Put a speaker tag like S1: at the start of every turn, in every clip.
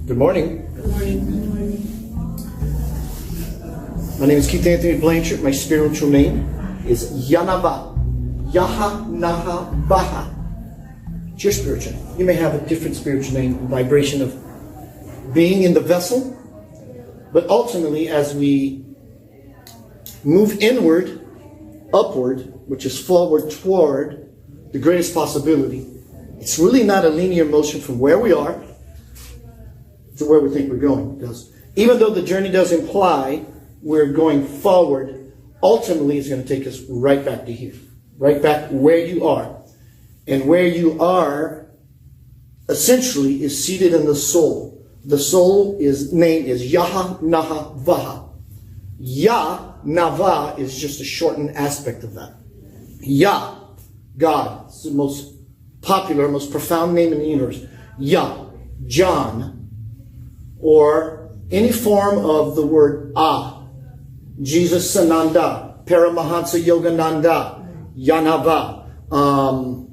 S1: Good morning.
S2: Good morning.
S1: My name is Keith Anthony Blanchard. My spiritual name is Yanava. Yaha Naha Baha. It's your spiritual name. You may have a different spiritual name, vibration of being in the vessel. But ultimately, as we move inward, upward, which is forward toward the greatest possibility, it's really not a linear motion from where we are to where we think we're going. Because even though the journey does imply we're going forward, ultimately it's going to take us right back to here. Right back where you are. And where you are, essentially, is seated in the soul. The soul name is Yaha Naha Vaha. Yah Nava is just a shortened aspect of that. Yah, God. It's the most popular, most profound name in the universe. Yah, John, or any form of the word Ah. Jesus Sananda, Paramahansa Yogananda, Yanava,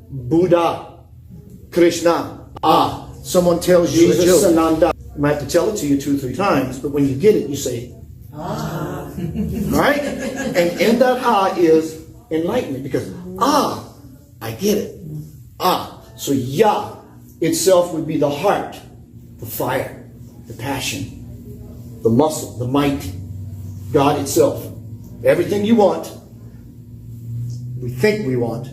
S1: Buddha, Krishna, Ah. Someone tells you Jesus Sananda. I might have to tell it to you 2 or 3 times, but when you get it, you say, Ah. Right? And in that Ah is enlightenment, because Ah, I get it. Ah. So Yah itself would be the heart, the fire, the passion, the muscle, the might, God itself. Everything you want, we think we want,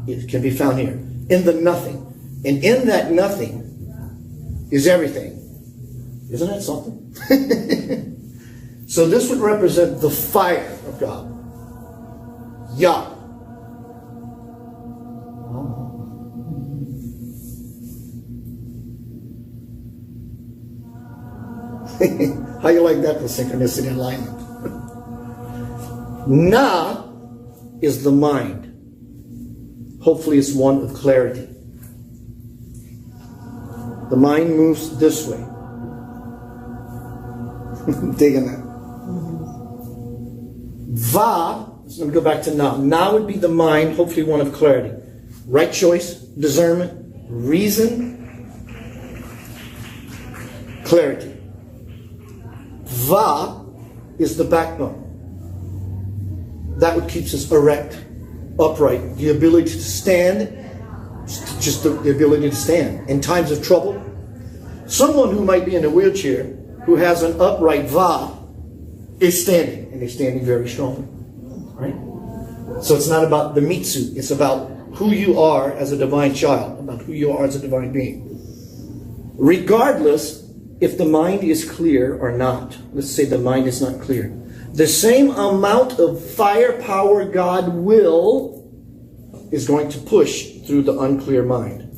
S1: it can be found here. In the nothing. And in that nothing is everything. Isn't that something? So this would represent the fire of God. Yah. How you like that for synchronicity and alignment? Na is the mind. Hopefully it's one of clarity. The mind moves this way. Digging that. Va, so let me go back to Na. Na would be the mind, hopefully one of clarity. Right choice, discernment, reason, clarity. Va is the backbone. That what keeps us erect, upright, the ability to stand, just the ability to stand. In times of trouble, someone who might be in a wheelchair, who has an upright Va, is standing, and they're standing very strongly. Right? So it's not about the mitsu, it's about who you are as a divine child, about who you are as a divine being. Regardless if the mind is clear or not, let's say the mind is not clear, the same amount of firepower God will is going to push through the unclear mind.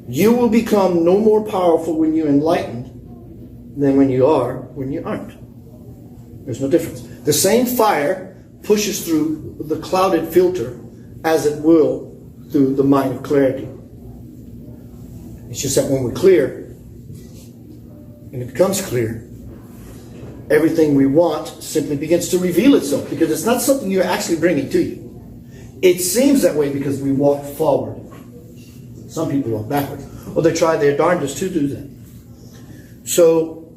S1: You will become no more powerful when you're enlightened than when you aren't. There's no difference. The same fire pushes through the clouded filter as it will through the mind of clarity. It's just that when we're clear, and it becomes clear, everything we want simply begins to reveal itself, because it's not something you're actually bringing to you. It seems that way because we walk forward. Some people walk backward. Or they try their darndest to do that. So,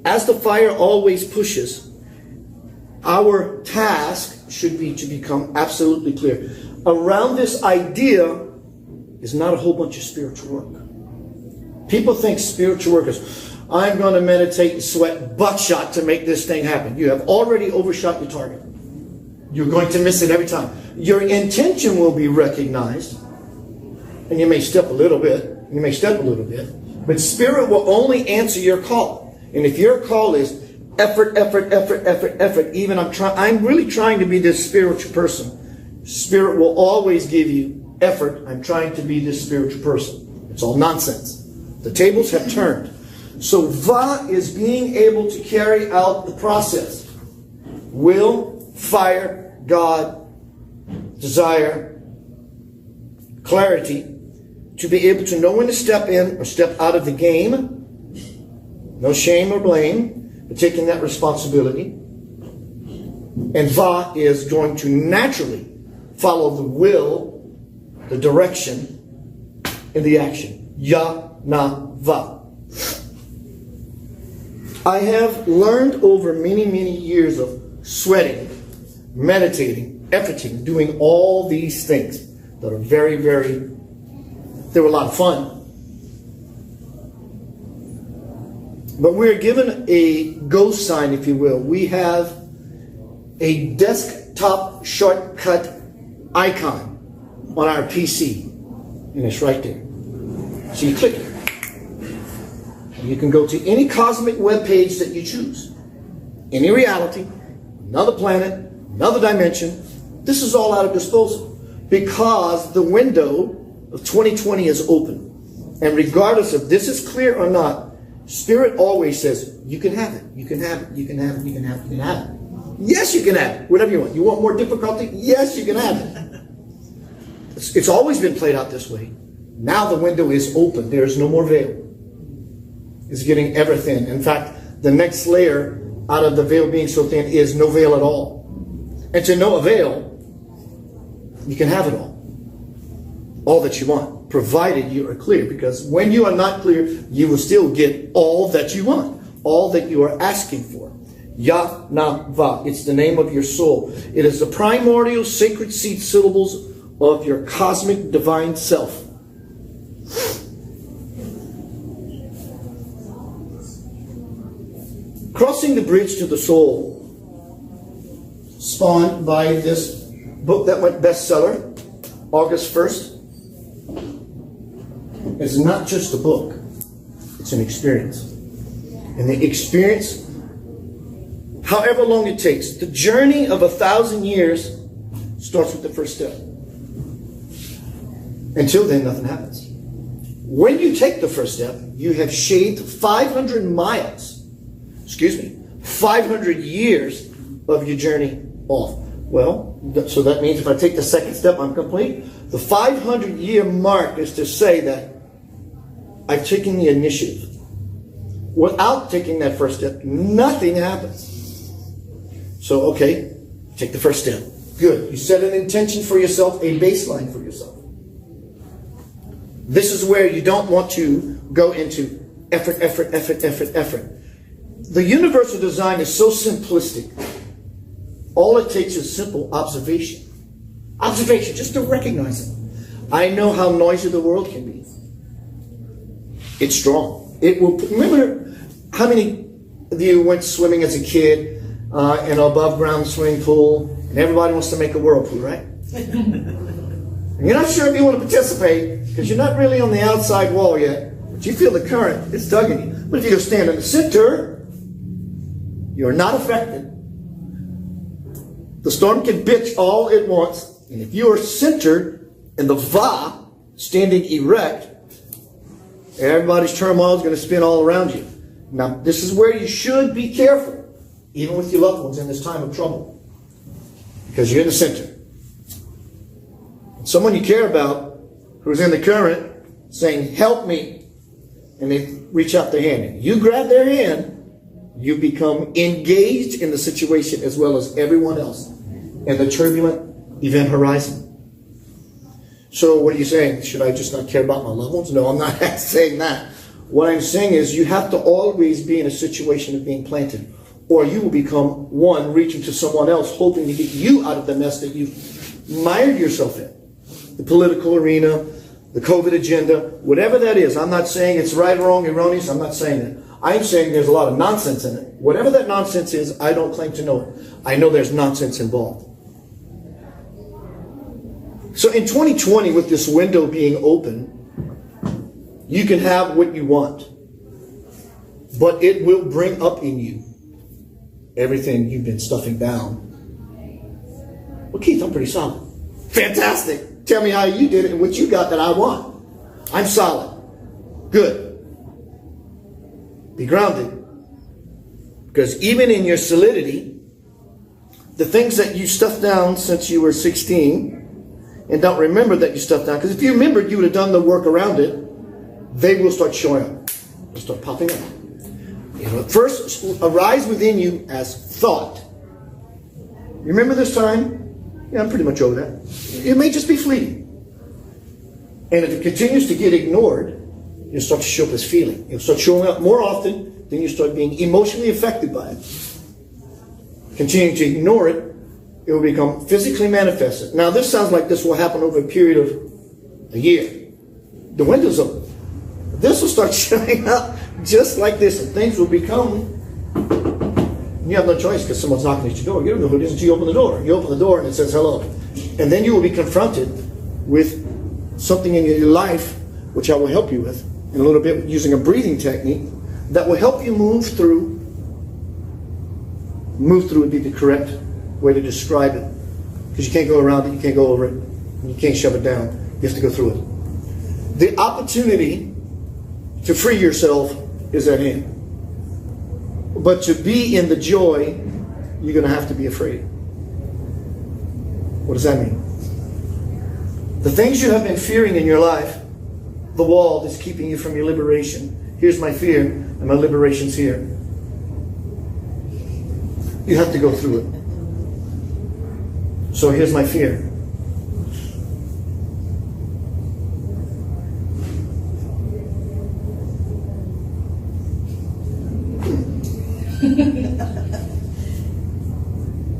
S1: as the fire always pushes, our task should be to become absolutely clear. Around this idea is not a whole bunch of spiritual work. People think spiritual work is, I'm going to meditate and sweat buckshot to make this thing happen. You have already overshot your target. You're going to miss it every time. Your intention will be recognized, and you may step a little bit, but Spirit will only answer your call. And if your call is effort, even I'm really trying to be this spiritual person, Spirit will always give you effort. I'm trying to be this spiritual person. It's all nonsense. The tables have turned. So Va is being able to carry out the process. Will, fire, God, desire, clarity, to be able to know when to step in or step out of the game. No shame or blame, but taking that responsibility. And Va is going to naturally follow the will, the direction, and the action. Ya, na, va. I have learned over many, many years of sweating, meditating, efforting, doing all these things that are very, very, they were a lot of fun. But we're given a go sign, if you will. We have a desktop shortcut icon on our PC. And it's right there. So you click it. You can go to any cosmic web page that you choose. Any reality, another planet, another dimension. This is all at our disposal because the window of 2020 is open. And regardless if this is clear or not, Spirit always says, you can have it, you can have it, you can have it, you can have it, you can have it. Yes, you can have it. Whatever you want. You want more difficulty? Yes, you can have it. It's always been played out this way. Now the window is open. There is no more veil. It's getting ever thin. In fact, the next layer out of the veil being so thin is no veil at all. And to no avail, you can have it all that you want, provided you are clear. Because when you are not clear, you will still get all that you want, all that you are asking for. Yah, Nam, Va. It's the name of your soul. It is the primordial sacred seed syllables of your cosmic divine self. Crossing the Bridge to the Soul, spawned by this book that went bestseller, August 1st, is not just a book, it's an experience. And the experience, however long it takes, the journey of 1,000 years starts with the first step. Until then, nothing happens. When you take the first step, you have shaved 500 years of your journey off. Well, so that means if I take the second step, I'm complete. The 500-year mark is to say that I've taken the initiative. Without taking that first step, nothing happens. So, okay, take the first step. Good. You set an intention for yourself, a baseline for yourself. This is where you don't want to go into effort. The universal design is so simplistic. All it takes is simple observation. Observation, just to recognize it. I know how noisy the world can be. It's strong. It will. Remember how many of you went swimming as a kid in an above ground swimming pool, and everybody wants to make a whirlpool, right? And you're not sure if you want to participate because you're not really on the outside wall yet, but you feel the current, it's tugging you. But if you go stand in the center, you're not affected. The storm can bitch all it wants, and if you are centered in the Va, standing erect, everybody's turmoil is going to spin all around you. Now, this is where you should be careful, even with your loved ones in this time of trouble, because you're in the center. Someone you care about who's in the current saying, help me, and they reach out their hand. You grab their hand, you become engaged in the situation as well as everyone else in the turbulent event horizon. So what are you saying? Should I just not care about my loved ones? No, I'm not saying that. What I'm saying is you have to always be in a situation of being planted, or you will become one reaching to someone else, hoping to get you out of the mess that you've mired yourself in. The political arena, the COVID agenda, whatever that is. I'm not saying it's right, wrong, erroneous. I'm not saying that. I'm saying there's a lot of nonsense in it. Whatever that nonsense is, I don't claim to know it. I know there's nonsense involved. So in 2020, with this window being open, you can have what you want. But it will bring up in you everything you've been stuffing down. Well, Keith, I'm pretty solid. Fantastic. Tell me how you did it and what you got that I want. I'm solid. Good. Be grounded. Because even in your solidity, the things that you stuffed down since you were 16 and don't remember that you stuffed down, because if you remembered you would have done the work around it, they will start showing up. They'll start popping up. You know, first arise within you as thought. Remember this time? Yeah, I'm pretty much over that. It may just be fleeting. And if it continues to get ignored, it'll start to show up as feeling. It'll start showing up more often then you start being emotionally affected by it. Continuing to ignore it, it will become physically manifested. Now, this sounds like this will happen over a period of a year. The window's open. This will start showing up just like this, and things will become. You have no choice because someone's knocking at your door. You don't know who it is until you open the door. You open the door and it says hello. And then you will be confronted with something in your life, which I will help you with in a little bit using a breathing technique that will help you move through. Move through would be the correct way to describe it. Because you can't go around it, you can't go over it, and you can't shove it down. You have to go through it. The opportunity to free yourself is at hand. But to be in the joy, you're going to have to be afraid. What does that mean? The things you have been fearing in your life, the wall that's keeping you from your liberation. Here's my fear, and my liberation's here. You have to go through it. So here's my fear.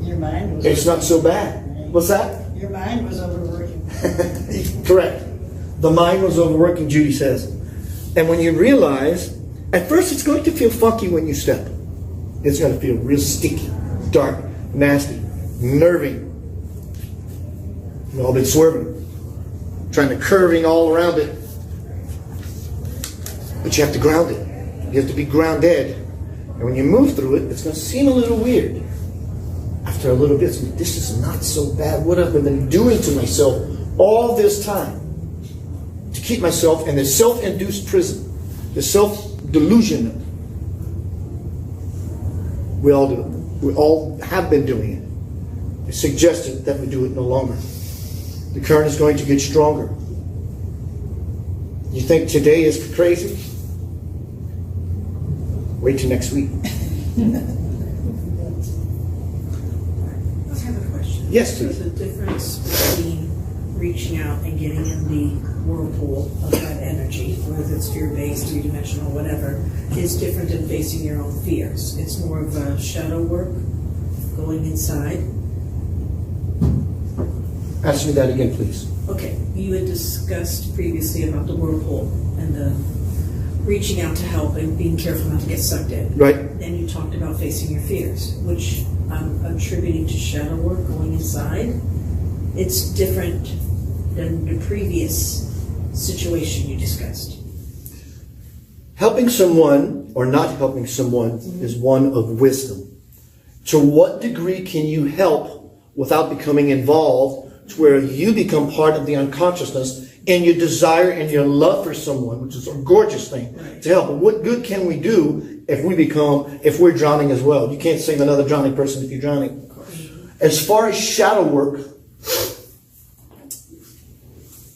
S2: Your mind was
S1: It's not so bad. What's that?
S2: Your mind was overworking.
S1: Correct. The mind was overworking, Judy says. And when you realize, at first it's going to feel funky when you step. It's going to feel real sticky, dark, nasty, nerving. You've all been swerving, trying to curving all around it. But you have to ground it. You have to be grounded. And when you move through it, it's going to seem a little weird. After a little bit, this is not so bad. What have I been doing to myself all this time to keep myself in this self-induced prison, this self-delusion? We all do it. We all have been doing it. It's suggested that we do it no longer. The current is going to get stronger. You think today is crazy? Wait till next week.
S3: I have a question.
S1: Yes, please.
S3: So the difference between reaching out and getting in the whirlpool of that energy, whether it's fear-based, three-dimensional, whatever, is different than facing your own fears. It's more of a shadow work, going inside.
S1: Ask me that again, please.
S3: Okay, you had discussed previously about the whirlpool and the reaching out to help and being careful not to get sucked in.
S1: Right.
S3: Then you talked about facing your fears, which I'm attributing to shadow work, going inside. It's different than the previous situation you discussed.
S1: Helping someone or not helping someone is one of wisdom. To what degree can you help without becoming involved to where you become part of the unconsciousness and your desire and your love for someone, which is a gorgeous thing, to help. But what good can we do if we're drowning as well? You can't save another drowning person if you're drowning. As far as shadow work,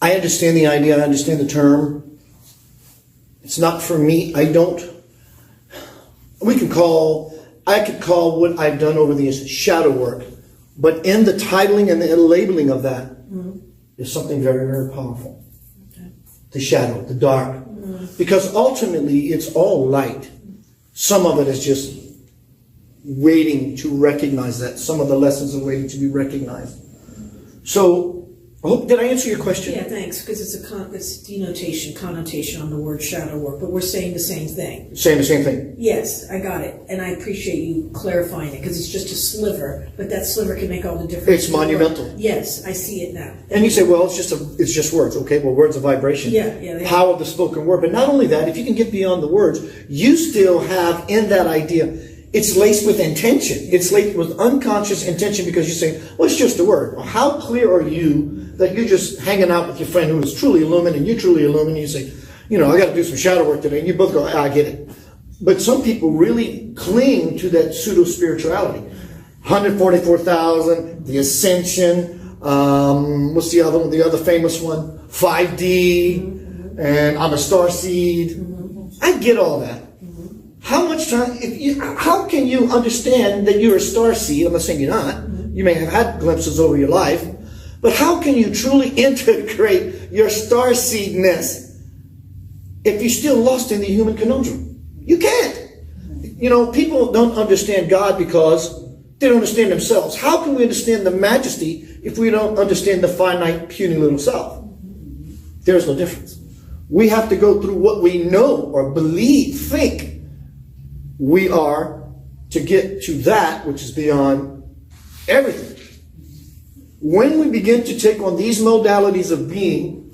S1: I understand the idea, I understand the term. It's not for me. I could call what I've done over the years shadow work. But in the titling and the labeling of that is something very, very powerful. Okay. The shadow, the dark. Because ultimately it's all light. Some of it is just waiting to recognize that. Some of the lessons are waiting to be recognized. So, did I answer your question?
S3: Yeah, thanks, because it's denotation, connotation on the word shadow work, but we're saying the same thing.
S1: Saying the same thing.
S3: Yes, I got it, and I appreciate you clarifying it, because it's just a sliver, but that sliver can make all the difference.
S1: It's monumental.
S3: Yes, I see it now.
S1: And you say, well, it's just words. Okay, well, words are vibration.
S3: Yeah.
S1: Power of the spoken word. But not only that, if you can get beyond the words, you still have in that idea, it's laced with intention. It's laced with unconscious intention because you say, well, it's just a word. Well, how clear are you that you're just hanging out with your friend who is truly illumined and you're truly illumined? And you say, I got to do some shadow work today. And you both go, I get it. But some people really cling to that pseudo-spirituality. 144,000, the ascension, what's the other one? The other famous one, 5D, and I'm a star seed. I get all that. How much time? How can you understand that you're a star seed? I'm not saying you're not. You may have had glimpses over your life, but how can you truly integrate your star seedness if you're still lost in the human conundrum? You can't. People don't understand God because they don't understand themselves. How can we understand the majesty if we don't understand the finite, puny little self? There's no difference. We have to go through what we know or believe, think we are to get to that which is beyond everything. When we begin to take on these modalities of being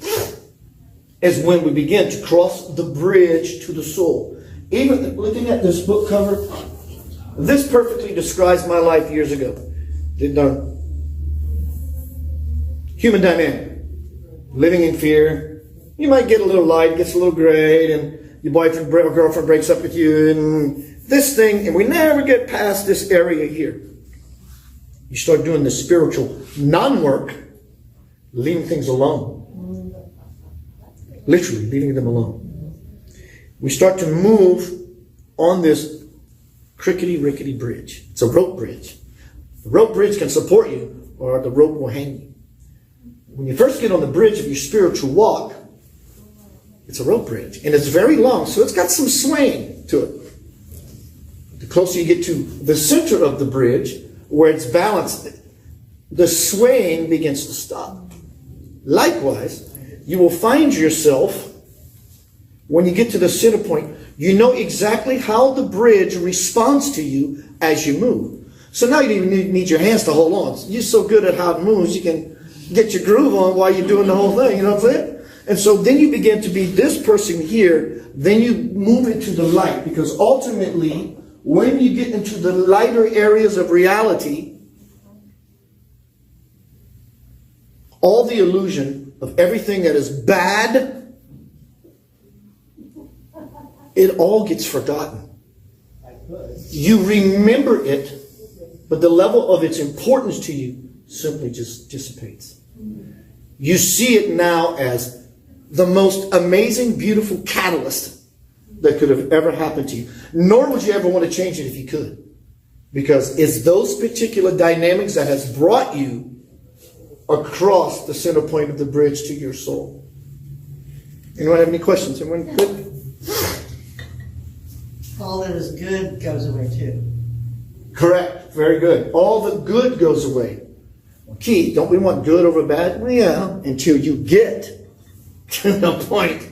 S1: is when we begin to cross the bridge to the soul. Even looking at this book cover, this perfectly describes my life years ago. Human dynamic. Living in fear. You might get a little light, gets a little gray, and your boyfriend or girlfriend breaks up with you, and this thing, and we never get past this area here. You start doing the spiritual non-work, leaving things alone. Literally, leaving them alone. We start to move on this crickety-rickety bridge. It's a rope bridge. The rope bridge can support you, or the rope will hang you. When you first get on the bridge of your spiritual walk, it's a rope bridge. And it's very long, so it's got some swaying to it. The closer you get to the center of the bridge, where it's balanced, the swaying begins to stop. Likewise, you will find yourself, when you get to the center point, you know exactly how the bridge responds to you as you move. So now you don't even need your hands to hold on. You're so good at how it moves, you can get your groove on while you're doing the whole thing. You know what I'm saying? And so then you begin to be this person here. Then you move into the light. Because ultimately, when you get into the lighter areas of reality, all the illusion of everything that is bad, it all gets forgotten. You remember it, but the level of its importance to you simply just dissipates. You see it now as the most amazing, beautiful catalyst that could have ever happened to you. Nor would you ever want to change it if you could. Because it's those particular dynamics that has brought you across the center point of the bridge to your soul. Anyone have any questions? Anyone good?
S2: All that is good goes away too.
S1: Correct. Very good. All the good goes away. Key, don't we want good over bad? Well, yeah, until you get to the point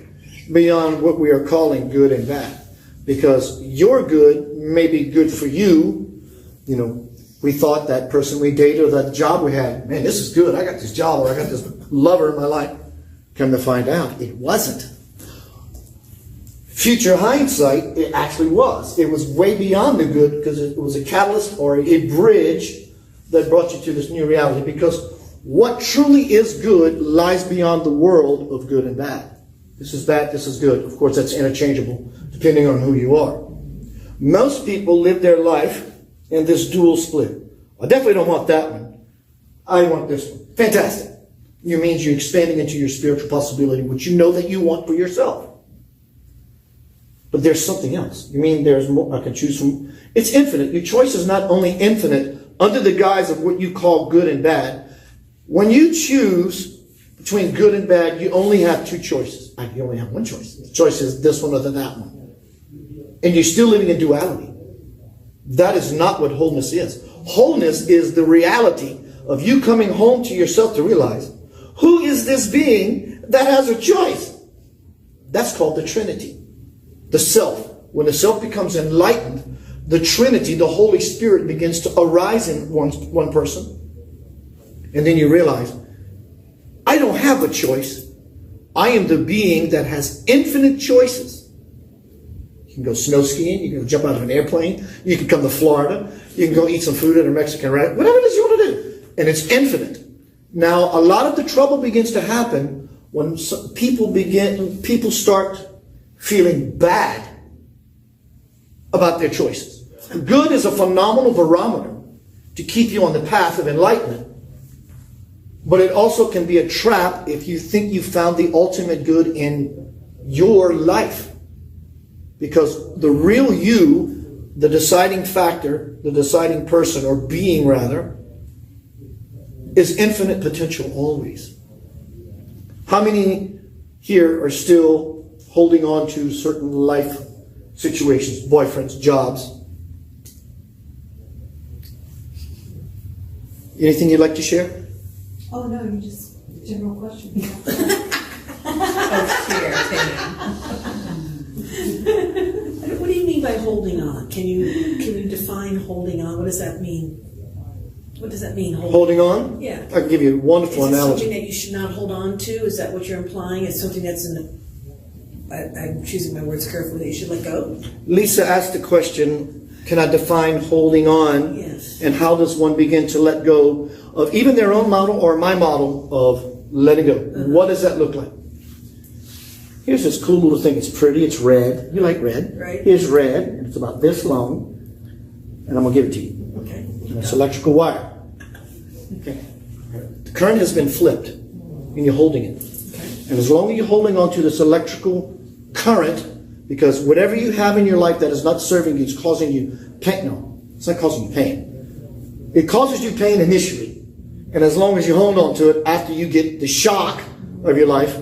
S1: beyond what we are calling good and bad. Because your good may be good for you. We thought that person we dated or that job we had, man, this is good. I got this job or I got this lover in my life. Come to find out, it wasn't. Future hindsight, it actually was. It was way beyond the good because it was a catalyst or a bridge that brought you to this new reality. Because what truly is good lies beyond the world of good and bad. This is bad, this is good. Of course, that's interchangeable depending on who you are. Most people live their life in this dual split. I definitely don't want that one. I want this one. Fantastic. It means you're expanding into your spiritual possibility, which you know that you want for yourself. But there's something else. You mean there's more I can choose from? It's infinite. Your choice is not only infinite under the guise of what you call good and bad. When you choose between good and bad, you only have two choices. You only have one choice. The choice is this one or that one. And you're still living in duality. That is not what wholeness is. Wholeness is the reality of you coming home to yourself to realize, who is this being that has a choice? That's called the Trinity. The self. When the self becomes enlightened, the Trinity, the Holy Spirit, begins to arise in one person. And then you realize, I don't have a choice. I am the being that has infinite choices. You can go snow skiing. You can go jump out of an airplane. You can come to Florida. You can go eat some food at a Mexican restaurant. Whatever it is you want to do. And it's infinite. Now, a lot of the trouble begins to happen when people start feeling bad about their choices. Good is a phenomenal barometer to keep you on the path of enlightenment. But it also can be a trap if you think you found the ultimate good in your life. Because the real you, the deciding factor, the deciding person, or being rather, is infinite potential always. How many here are still holding on to certain life situations, boyfriends, jobs, Anything you'd like to share?
S4: Oh, no, you just, general question.
S3: What do you mean by holding on? Can you define holding on? What does that mean? What does that mean?
S1: Holding on?
S3: Yeah.
S1: I can give you a wonderful
S3: Is it
S1: analogy.
S3: something that you should not hold on to? Is that what you're implying? It's something that's in the... I'm choosing my words carefully. That you should let go?
S1: Lisa asked the question, can I define holding on?
S3: Yes.
S1: And how does one begin to let go of even their own model or my model of letting go? What does that look like? Here's this cool little thing. It's pretty. It's red. You like red.
S3: Right.
S1: Here's red. And it's about this long. And I'm going to give it to you.
S3: Okay.
S1: And it's electrical wire. Okay. The current has been flipped. And you're holding it. And as long as you're holding on to this electrical current, because whatever you have in your life that is not serving you is causing you pain. No, it's not causing you pain. It causes you pain initially. And as long as you hold on to it, after you get the shock of your life,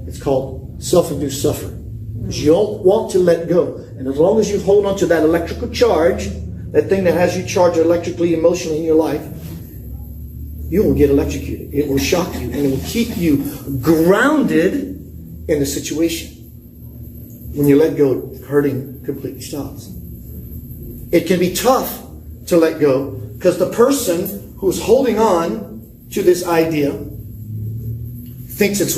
S1: it's called self-induced suffering. Because you don't want to let go. And as long as you hold on to that electrical charge, that thing that has you charged electrically, emotionally in your life, you will get electrocuted. It will shock you, and it will keep you grounded in the situation. When you let go, hurting completely stops. It can be tough to let go because the person who's holding on to this idea thinks it's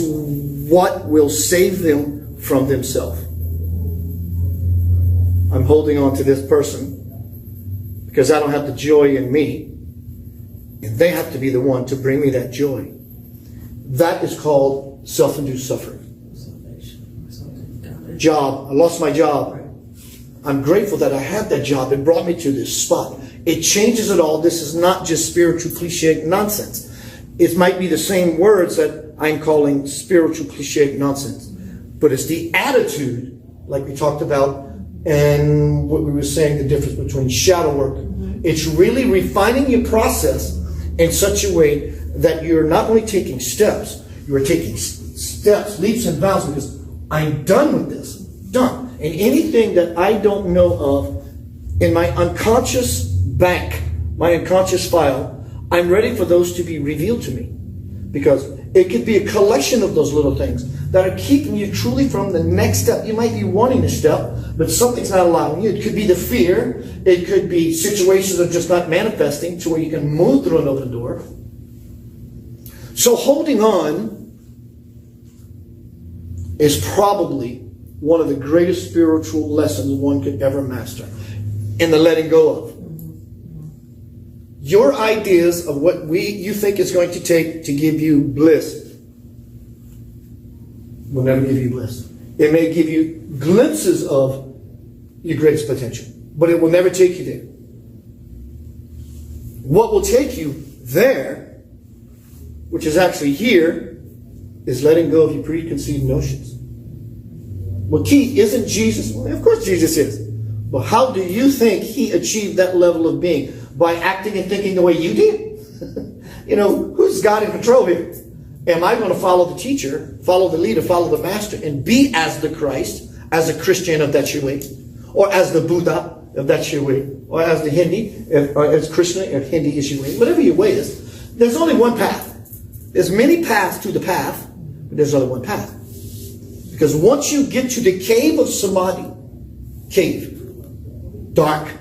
S1: what will save them from themselves. I'm holding on to this person because I don't have the joy in me. And they have to be the one to bring me that joy. That is called self-induced suffering. Job. I lost my job. I'm grateful that I had that job. It brought me to this spot. It changes it all. This is not just spiritual cliche nonsense. It might be the same words that I'm calling spiritual cliche nonsense. But it's the attitude, like we talked about, and what we were saying, the difference between shadow work. It's really refining your process in such a way that you're not only taking steps, you're taking steps, leaps and bounds, because I'm done with this. Done. And anything that I don't know of in my unconscious bank, my unconscious file, I'm ready for those to be revealed to me. Because it could be a collection of those little things that are keeping you truly from the next step. You might be wanting a step, but something's not allowing you. It could be the fear. It could be situations that are just not manifesting to where you can move through another door. So holding on is probably one of the greatest spiritual lessons one could ever master in the letting go of. Your ideas of what you think is going to take to give you bliss will never give you bliss. It may give you glimpses of your greatest potential, but it will never take you there. What will take you there, which is actually here, is letting go of your preconceived notions. Well, key isn't Jesus. Well, of course Jesus is. But how do you think he achieved that level of being? By acting and thinking the way you did? You know, who's God in control here? Am I going to follow the teacher, follow the leader, follow the master, and be as the Christ, as a Christian, if that's your way? Or as the Buddha, if that's your way? Or as the Hindi, or as Krishna, if Hindi is your way? Whatever your way is, there's only one path. There's many paths to the path, but there's only one path. Because once you get to the cave of Samadhi, dark,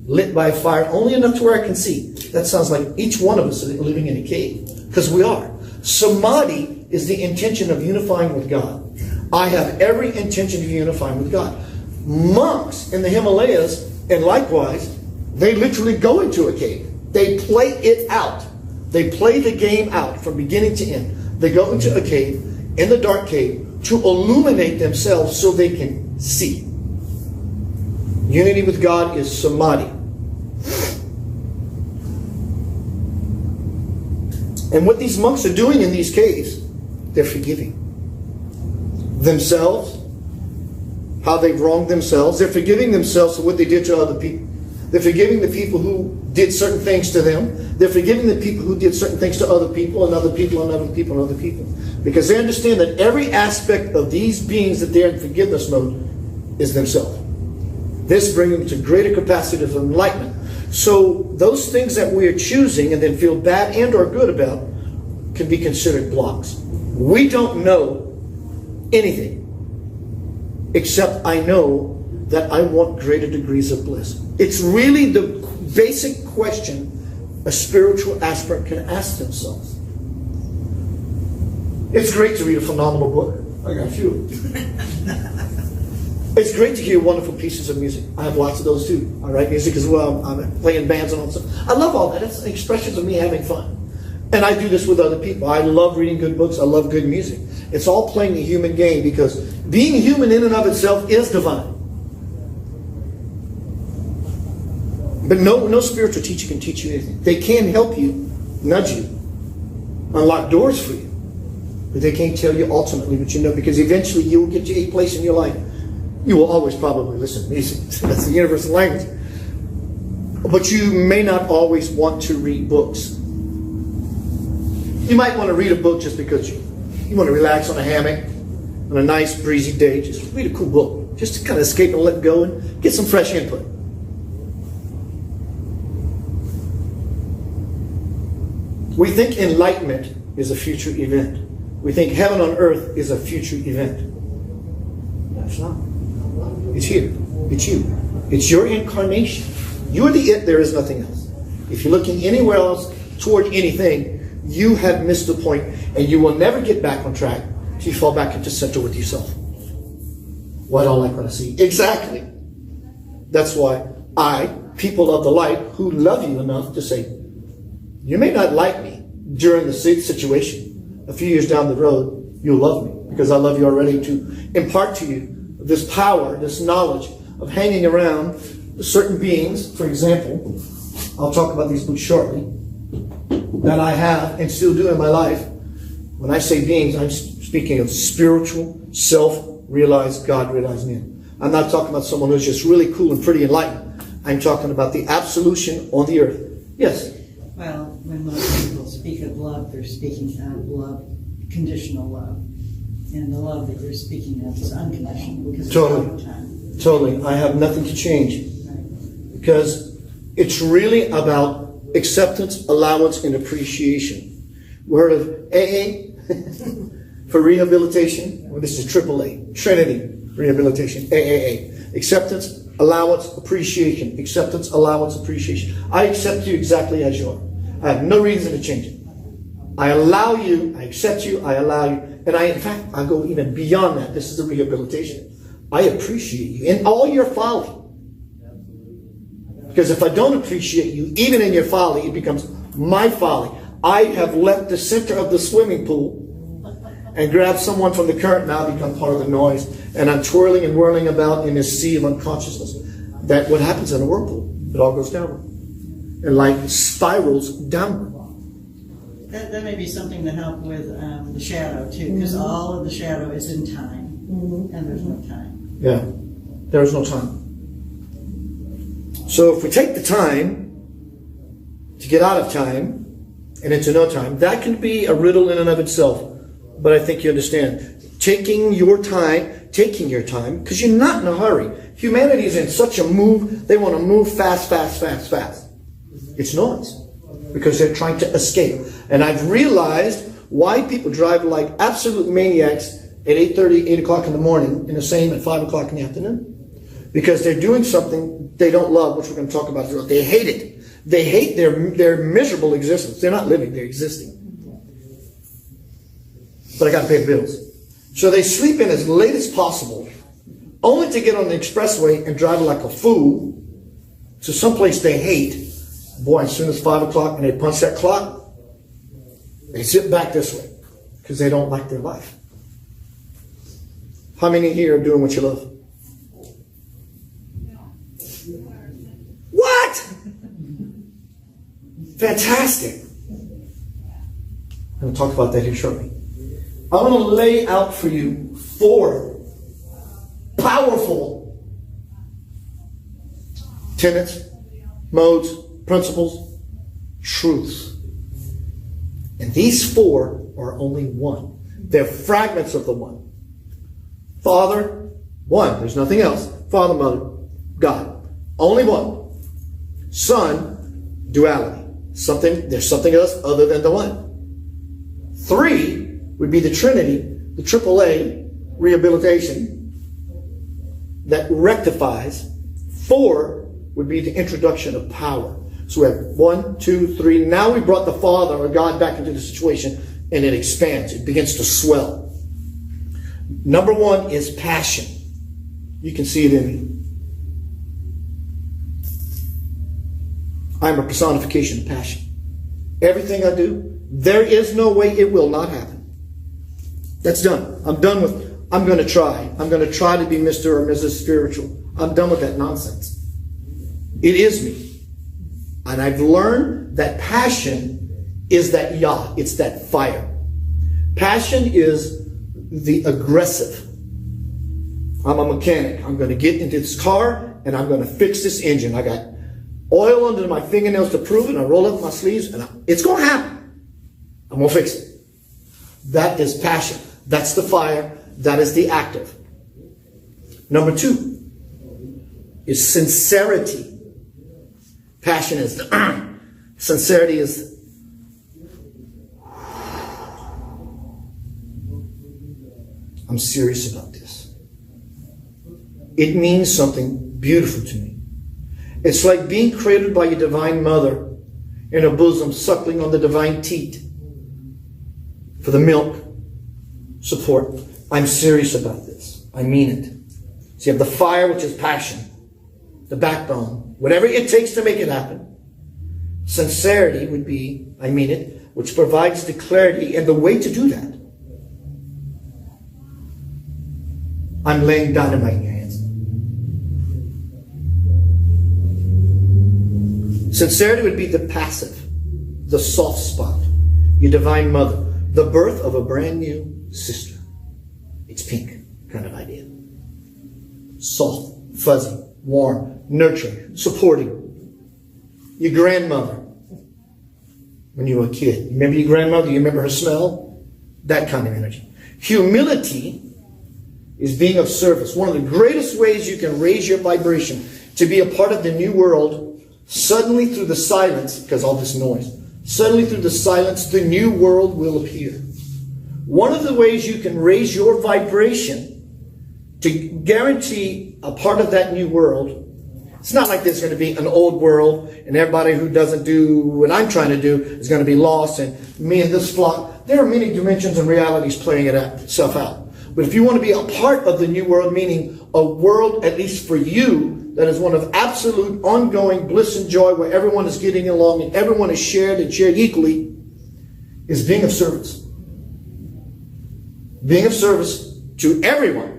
S1: lit by fire, only enough to where I can see. That sounds like each one of us is living in a cave. Because we are. Samadhi is the intention of unifying with God. I have every intention of unifying with God. Monks in the Himalayas, and likewise, they literally go into a cave. They play it out. They play the game out from beginning to end. They go into a cave, in the dark cave, to illuminate themselves so they can see. Unity with God is Samadhi. And what these monks are doing in these caves, they're forgiving themselves, how they've wronged themselves. They're forgiving themselves for what they did to other people. They're forgiving the people who did certain things to them. They're forgiving the people who did certain things to other people and other people and other people and other people. Because they understand that every aspect of these beings that they're in forgiveness mode is themselves. This brings them to greater capacity of enlightenment. So those things that we are choosing and then feel bad and or good about can be considered blocks. We don't know anything except I know that I want greater degrees of bliss. It's really the basic question a spiritual aspirant can ask themselves. It's great to read a phenomenal book. I got a few. It's great to hear wonderful pieces of music. I have lots of those too. I write music as well. I'm playing bands and all that stuff. I love all that. It's expressions of me having fun. And I do this with other people. I love reading good books. I love good music. It's all playing the human game because being human in and of itself is divine. But no spiritual teacher can teach you anything. They can help you, nudge you, unlock doors for you. But they can't tell you ultimately what you know, because eventually you will get to a place in your life. You will always probably listen to music. That's the universal language. But you may not always want to read books. You might want to read a book just because you want to relax on a hammock on a nice breezy day. Just read a cool book. Just to kind of escape and let go and get some fresh input. We think enlightenment is a future event. We think heaven on earth is a future event. That's not. It's here. It's you. It's your incarnation. You're the it, there is nothing else. If you're looking anywhere else toward anything, you have missed the point, and you will never get back on track till you fall back into center with yourself. What I don't like what I see. Exactly. That's why people of the light, who love you enough to say, you may not like me during the situation. A few years down the road, you'll love me because I love you already, to impart to you this power, this knowledge of hanging around certain beings. For example, I'll talk about these books shortly, that I have and still do in my life. When I say beings, I'm speaking of spiritual, self-realized, God-realized men. I'm not talking about someone who's just really cool and pretty enlightened. I'm talking about the absolution on the earth. Yes?
S2: Well, when most people speak of love, they're speaking of love, conditional love. And the love that you're speaking of is unconditional. Because
S1: Totally. I have nothing to change. Because it's really about acceptance, allowance, and appreciation. We heard of AA for rehabilitation. Well, this is AAA, Trinity Rehabilitation, AAA. Acceptance, allowance, appreciation. Acceptance, allowance, appreciation. I accept you exactly as you are. I have no reason to change it. I allow you, I accept you, I allow you, and in fact, I go even beyond that. This is the rehabilitation. I appreciate you in all your folly. Because if I don't appreciate you, even in your folly, it becomes my folly. I have left the center of the swimming pool and grabbed someone from the current, now become part of the noise, and I'm twirling and whirling about in this sea of unconsciousness. That's what happens in a whirlpool. It all goes downward. And life spirals downward.
S2: That may be something to help with the shadow, too, because all of the shadow is in time, and there's no time.
S1: Yeah, there's no time. So if we take the time to get out of time and into no time, that can be a riddle in and of itself. But I think you understand. Taking your time, because you're not in a hurry. Humanity is in such a move, they want to move fast. It's noise, because they're trying to escape. And I've realized why people drive like absolute maniacs at 8:30, 8 o'clock in the morning, and the same at 5 o'clock in the afternoon. Because they're doing something they don't love, which we're going to talk about. They hate it. They hate their miserable existence. They're not living, they're existing. But I got to pay the bills. So they sleep in as late as possible, only to get on the expressway and drive like a fool to someplace they hate. Boy, as soon as 5 o'clock and they punch that clock, they sit back this way because they don't like their life. How many here are doing what you love? What? Fantastic. I'm going to talk about that here shortly. I want to lay out for you 4 powerful tenets, modes, principles, truths. And these 4 are only one. They're fragments of the one. Father, one. There's nothing else. Father, Mother, God. Only one. Son, duality. There's something else other than the one. 3 would be the Trinity, the AAA rehabilitation that rectifies. 4 would be the introduction of power. So we have 1, 2, 3. Now we brought the Father or God back into the situation, and it expands. It begins to swell. Number 1 is passion. You can see it in me. I'm a personification of passion. Everything I do, there is no way it will not happen. That's done. I'm done with, I'm going to try. I'm going to try to be Mr. or Mrs. Spiritual. I'm done with that nonsense. It is me. And I've learned that passion is that Yah. It's that fire. Passion is the aggressive. I'm a mechanic. I'm going to get into this car and I'm going to fix this engine. I got oil under my fingernails to prove it. I roll up my sleeves and it's going to happen. I'm going to fix it. That is passion. That's the fire. That is the active. Number 2 is sincerity. Passion is sincerity is I'm serious about this. It means something beautiful to me. It's like being cradled by your divine mother in her bosom, suckling on the divine teat for the milk support. I'm serious about this. I mean it. So you have the fire, which is passion, the backbone, whatever it takes to make it happen. Sincerity would be, I mean it, which provides the clarity and the way to do that. I'm laying dynamite in your hands. Sincerity would be the passive, the soft spot, your divine mother, the birth of a brand new sister. It's pink kind of idea. Soft, fuzzy, warm, nurturing, supporting. Your grandmother, when you were a kid. You remember your grandmother? You remember her smell? That kind of energy. Humility is being of service. One of the greatest ways you can raise your vibration to be a part of the new world, suddenly through the silence, because all this noise, suddenly through the silence, the new world will appear. One of the ways you can raise your vibration to guarantee a part of that new world, it's not like there's going to be an old world and everybody who doesn't do what I'm trying to do is going to be lost and me and this flock. There are many dimensions and realities playing itself out. But if you want to be a part of the new world, meaning a world, at least for you, that is one of absolute ongoing bliss and joy where everyone is getting along and everyone is shared and shared equally, is being of service. Being of service to everyone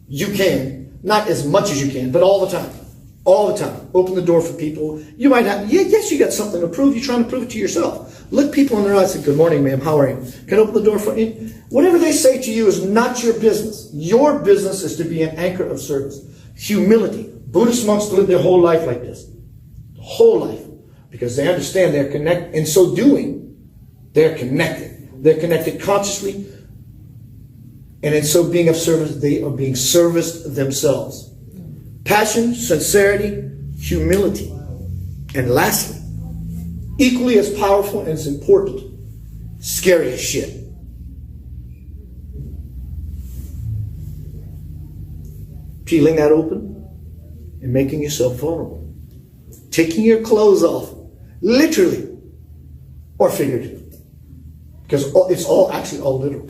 S1: you can, not as much as you can, but all the time. All the time. Open the door for people. You might have, yes, you got something to prove. You're trying to prove it to yourself. Look people in their eyes and say, good morning, ma'am. How are you? Can I open the door for you? Whatever they say to you is not your business. Your business is to be an anchor of service. Humility. Buddhist monks live their whole life like this. The whole life. Because they understand they're connected. In so doing, they're connected. They're connected consciously. And in so being of service, they are being serviced themselves. Passion, sincerity, humility. And lastly, equally as powerful and as important, scary as shit. Peeling that open and making yourself vulnerable. Taking your clothes off, literally or figuratively. Because it's all literal.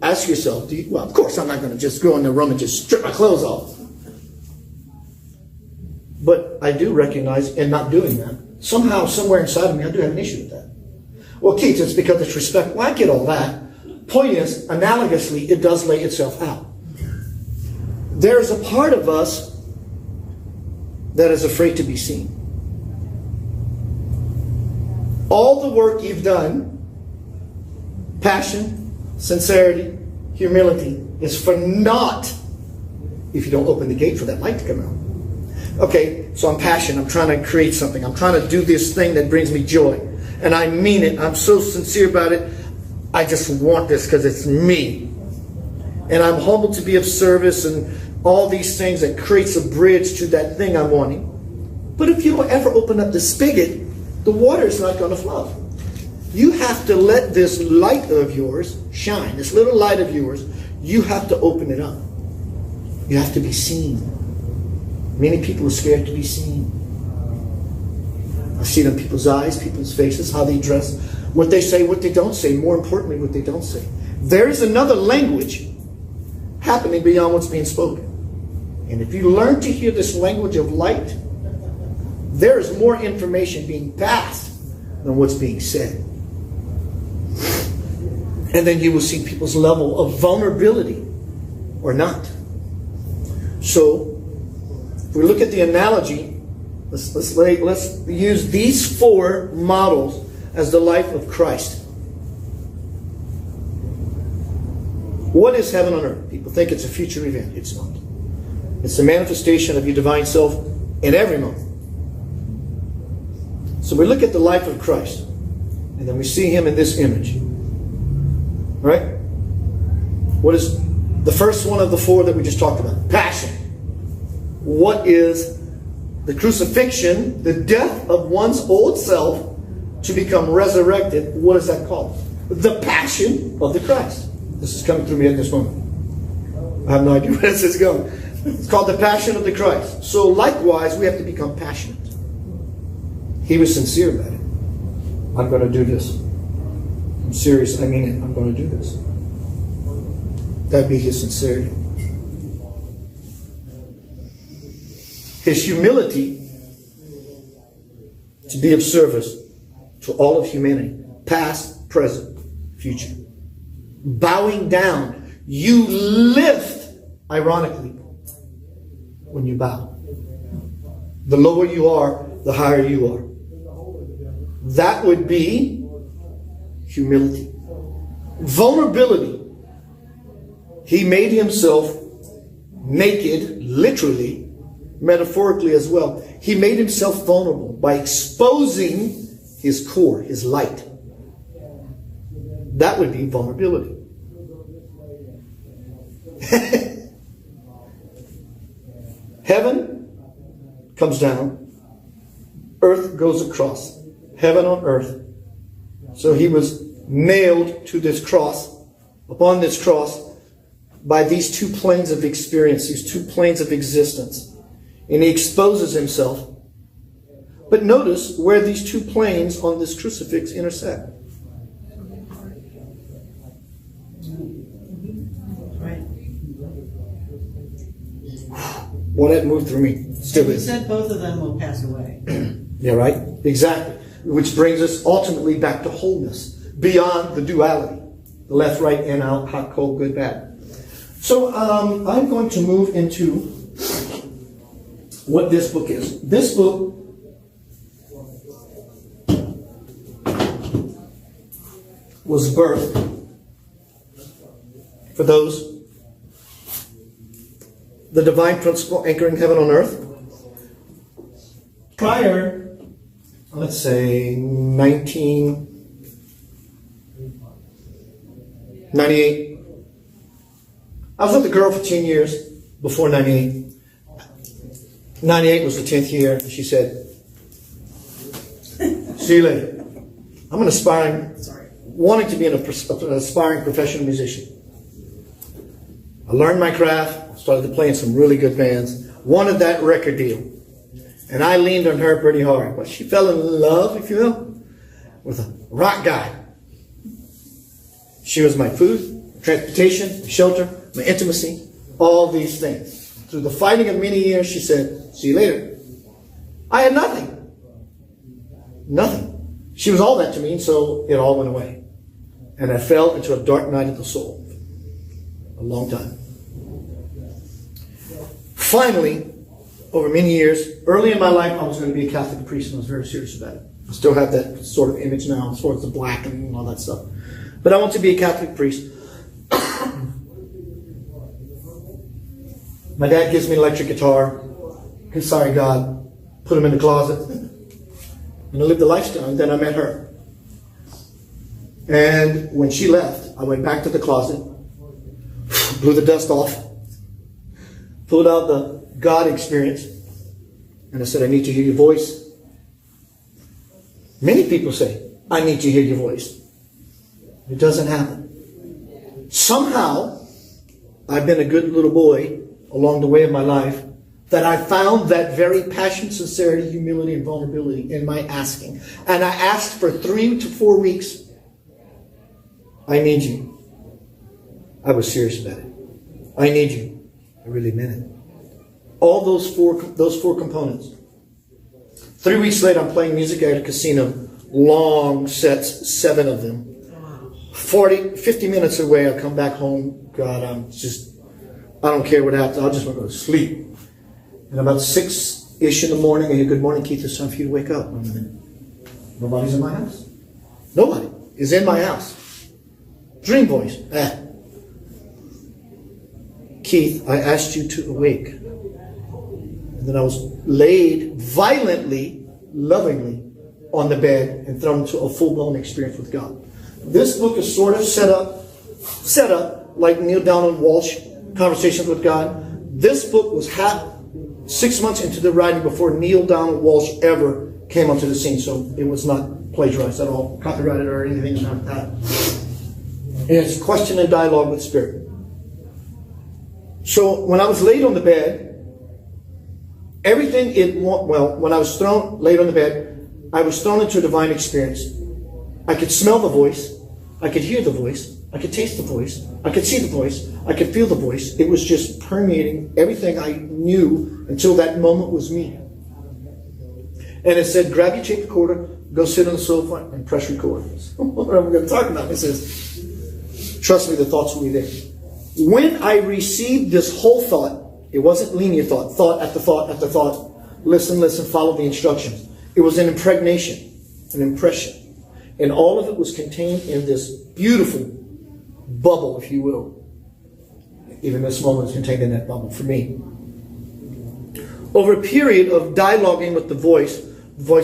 S1: Ask yourself, well, of course I'm not going to just go in the room and just strip my clothes off. But I do recognize in not doing that, somehow, somewhere inside of me, I do have an issue with that. Well, Keith, it's because it's respect. Well, I get all that. Point is, analogously, it does lay itself out. There's a part of us that is afraid to be seen. All the work you've done, passion, sincerity, humility, is for naught if you don't open the gate for that light to come out. Okay, so I'm passionate. I'm trying to create something. I'm trying to do this thing that brings me joy. And I mean it. I'm so sincere about it. I just want this because it's me. And I'm humbled to be of service and all these things that creates a bridge to that thing I'm wanting. But if you don't ever open up the spigot, the water is not going to flow. You have to let this light of yours shine, this little light of yours. You have to open it up. You have to be seen. Many people are scared to be seen. I see it in people's eyes, people's faces, how they dress, what they say, what they don't say, more importantly, what they don't say. There is another language happening beyond what's being spoken. And if you learn to hear this language of light, there is more information being passed than what's being said. And then you will see people's level of vulnerability or not. So, if we look at the analogy, let's use these 4 models as the life of Christ. What is heaven on earth? People think it's a future event. It's not. It's a manifestation of your divine self in every moment. So we look at the life of Christ, and then we see him in this image. Right? What is the first one of the 4 that we just talked about? Passion. What is the crucifixion, the death of one's old self to become resurrected? What is that called? The passion of the Christ. This is coming through me at this moment. I have no idea where this is going. It's called the passion of the Christ. So likewise, we have to become passionate. He was sincere about it. I'm going to do this. I'm serious. I mean it. I'm going to do this. That'd be his sincerity. His humility to be of service to all of humanity, past, present, future. Bowing down. You lift, ironically, when you bow. The lower you are, the higher you are. That would be humility. Vulnerability. He made himself naked, literally, metaphorically as well. He made himself vulnerable by exposing his core, his light. That would be vulnerability. Heaven comes down. Earth goes across. Heaven on earth. So he was nailed to this cross, upon this cross, by these 2 planes of experience, these 2 planes of existence. And he exposes himself. But notice where these 2 planes on this crucifix intersect. Well, that moved through me. Still is.
S2: He said both of them will pass away.
S1: Yeah, right? Exactly. Which brings us ultimately back to wholeness. Beyond the duality. The left, right, in, out, hot, cold, good, bad. So I'm going to move into what this book is. This book was birthed for those, the divine principle anchoring heaven on earth. Prior, let's say, 1998. I was with a girl for 10 years before 98. 98 was the 10th year. She said, see you later. I'm an wanting to be an aspiring professional musician. I learned my craft, started playing some really good bands, wanted that record deal. And I leaned on her pretty hard. But she fell in love, if you will, with a rock guy. She was my food, transportation, shelter, my intimacy, all these things. Through the fighting of many years, she said, see you later. I had nothing. Nothing. She was all that to me, and so it all went away. And I fell into a dark night of the soul. A long time. Finally, over many years, early in my life, I was going to be a Catholic priest, and I was very serious about it. I still have that sort of image now, as far as the black and all that stuff. But I want to be a Catholic priest. My dad gives me an electric guitar. Sorry, God. Put him in the closet. And I lived the lifestyle. And then I met her. And when she left, I went back to the closet, blew the dust off, pulled out the God experience, And I said, I need to hear your voice. Many people say, I need to hear your voice. It doesn't happen. Somehow, I've been a good little boy along the way of my life, that I found that very passion, sincerity, humility, and vulnerability in my asking. And I asked for 3 to 4 weeks. I need you. I was serious about it. I need you. I really meant it. All those four components. 3 weeks later, I'm playing music at a casino. Long sets, 7 of them. 50 minutes away, I come back home. God, I don't care what happens. I'll just want to go to sleep. And about 6-ish in the morning, I hear, good morning, Keith, it's time for you to wake up. Nobody's in my house. Nobody is in my house. Dream voice. Keith, I asked you to awake. And then I was laid violently, lovingly on the bed and thrown into a full-blown experience with God. This book is sort of set up like Neil Donald Walsh, Conversations with God. This book was 6 months into the writing before Neil Donald Walsh ever came onto the scene, so it was not plagiarized at all, copyrighted or anything like that. And it's question and dialogue with Spirit. So when I was laid on the bed, when I was laid on the bed, I was thrown into a divine experience. I could smell the voice, I could hear the voice, I could taste the voice, I could see the voice, I could feel the voice. It was just permeating everything I knew until that moment was me. And it said, grab your tape recorder, go sit on the sofa and press record. What am I going to talk about? It says, trust me, the thoughts will be there. When I received this whole thought, it wasn't linear thought after thought after thought. Listen, follow the instructions. It was an impregnation, an impression. And all of it was contained in this beautiful bubble, if you will. Even this moment is contained in that bubble for me. Over a period of dialoguing with the voice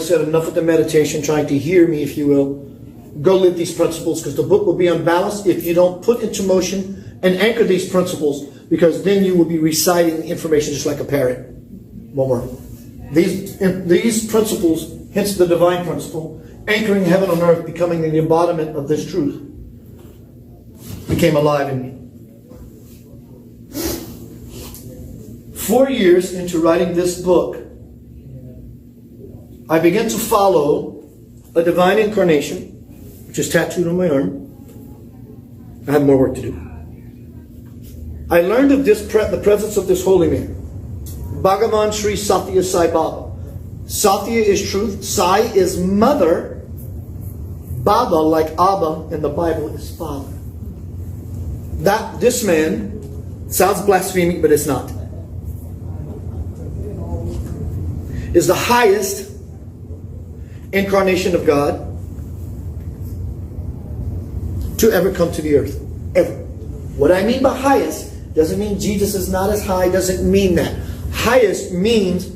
S1: said, enough with the meditation, trying to hear me, if you will. Go live these principles, because the book will be unbalanced if you don't put into motion and anchor these principles, because then you will be reciting information just like a parrot. One more. These principles, hence the divine principle, anchoring heaven on earth, becoming the embodiment of this truth, became alive in me. 4 years into writing this book, I began to follow a divine incarnation, which is tattooed on my arm. I have more work to do. I learned of the presence of this holy man, Bhagavan Sri Satya Sai Baba. Satya is truth. Sai is mother. Baba, like Abba in the Bible, is father. This man sounds blasphemic, but it's not. Is the highest incarnation of God to ever come to the earth. Ever. What I mean by highest doesn't mean Jesus is not as high. Doesn't mean that. Highest means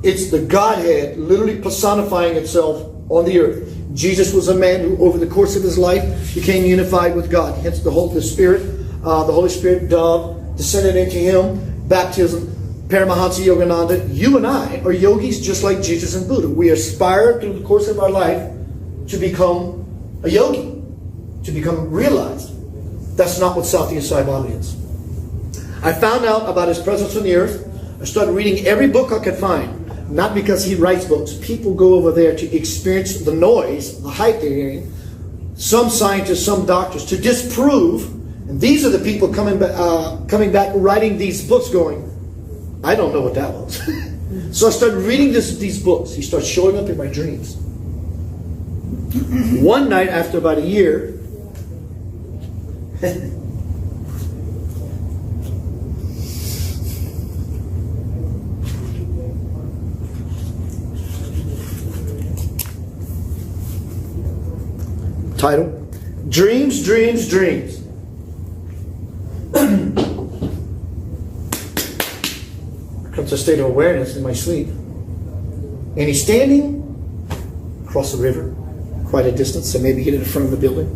S1: it's the Godhead literally personifying itself on the earth. Jesus was a man who, over the course of his life, became unified with God. Hence the Holy Spirit dove descended into him. Baptism, Paramahansa Yogananda. You and I are yogis just like Jesus and Buddha. We aspire through the course of our life to become a yogi, to become realized. That's not what Satya Sai Baba is. I found out about his presence on the earth. I started reading every book I could find. Not because he writes books. People go over there to experience the noise, the hype they're hearing. Some scientists, some doctors, to disprove. And these are the people coming back, writing these books going, I don't know what that was. So I started reading these books. He starts showing up in my dreams. One night, after about a year, title, Dreams, Dreams, Dreams. Comes a state of awareness in my sleep. And he's standing across the river, quite a distance, so maybe he did it in front of the building.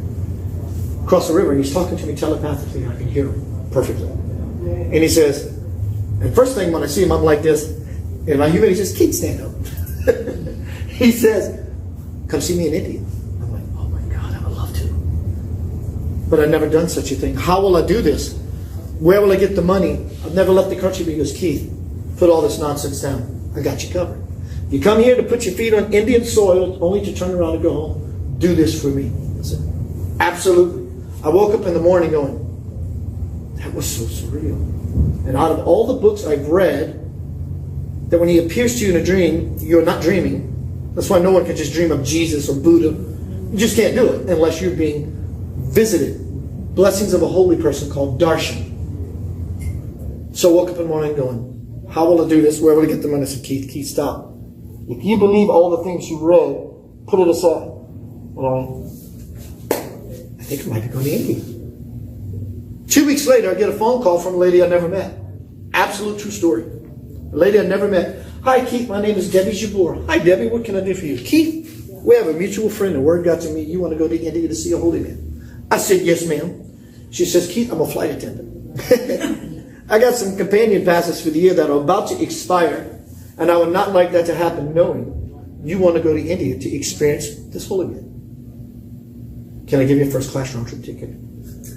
S1: Across the river, and he's talking to me telepathically. I can hear him perfectly. And he says, and first thing when I see him, I'm like this, In my humility, he says, Keith, stand up. He says, come see me in India. I'm like, oh my God, I would love to. But I've never done such a thing. How will I do this? Where will I get the money? I've never left the country. But he goes, Keith, put all this nonsense down. I got you covered. You come here to put your feet on Indian soil only to turn around and go home. Do this for me. I said, absolutely. I woke up in the morning going, that was so surreal. And out of all the books I've read, that when he appears to you in a dream, you're not dreaming. That's why no one can just dream of Jesus or Buddha. You just can't do it unless you're being visited. Blessings of a holy person called darshan. So I woke up in the morning going, how will I do this? Where will I get the money? I said, Keith, stop. If you believe all the things you read, put it aside. And I went, I think I might be going to India. 2 weeks later, I get a phone call from a lady I never met. Absolute true story. A lady I never met. Hi, Keith. My name is Debbie Jabor. Hi, Debbie. What can I do for you? Keith, we have a mutual friend. The word got to me. You want to go to India to see a holy man? I said, yes, ma'am. She says, Keith, I'm a flight attendant. I got some companion passes for the year that are about to expire. And I would not like that to happen knowing you want to go to India to experience this holy man. Can I give you a first class round trip ticket?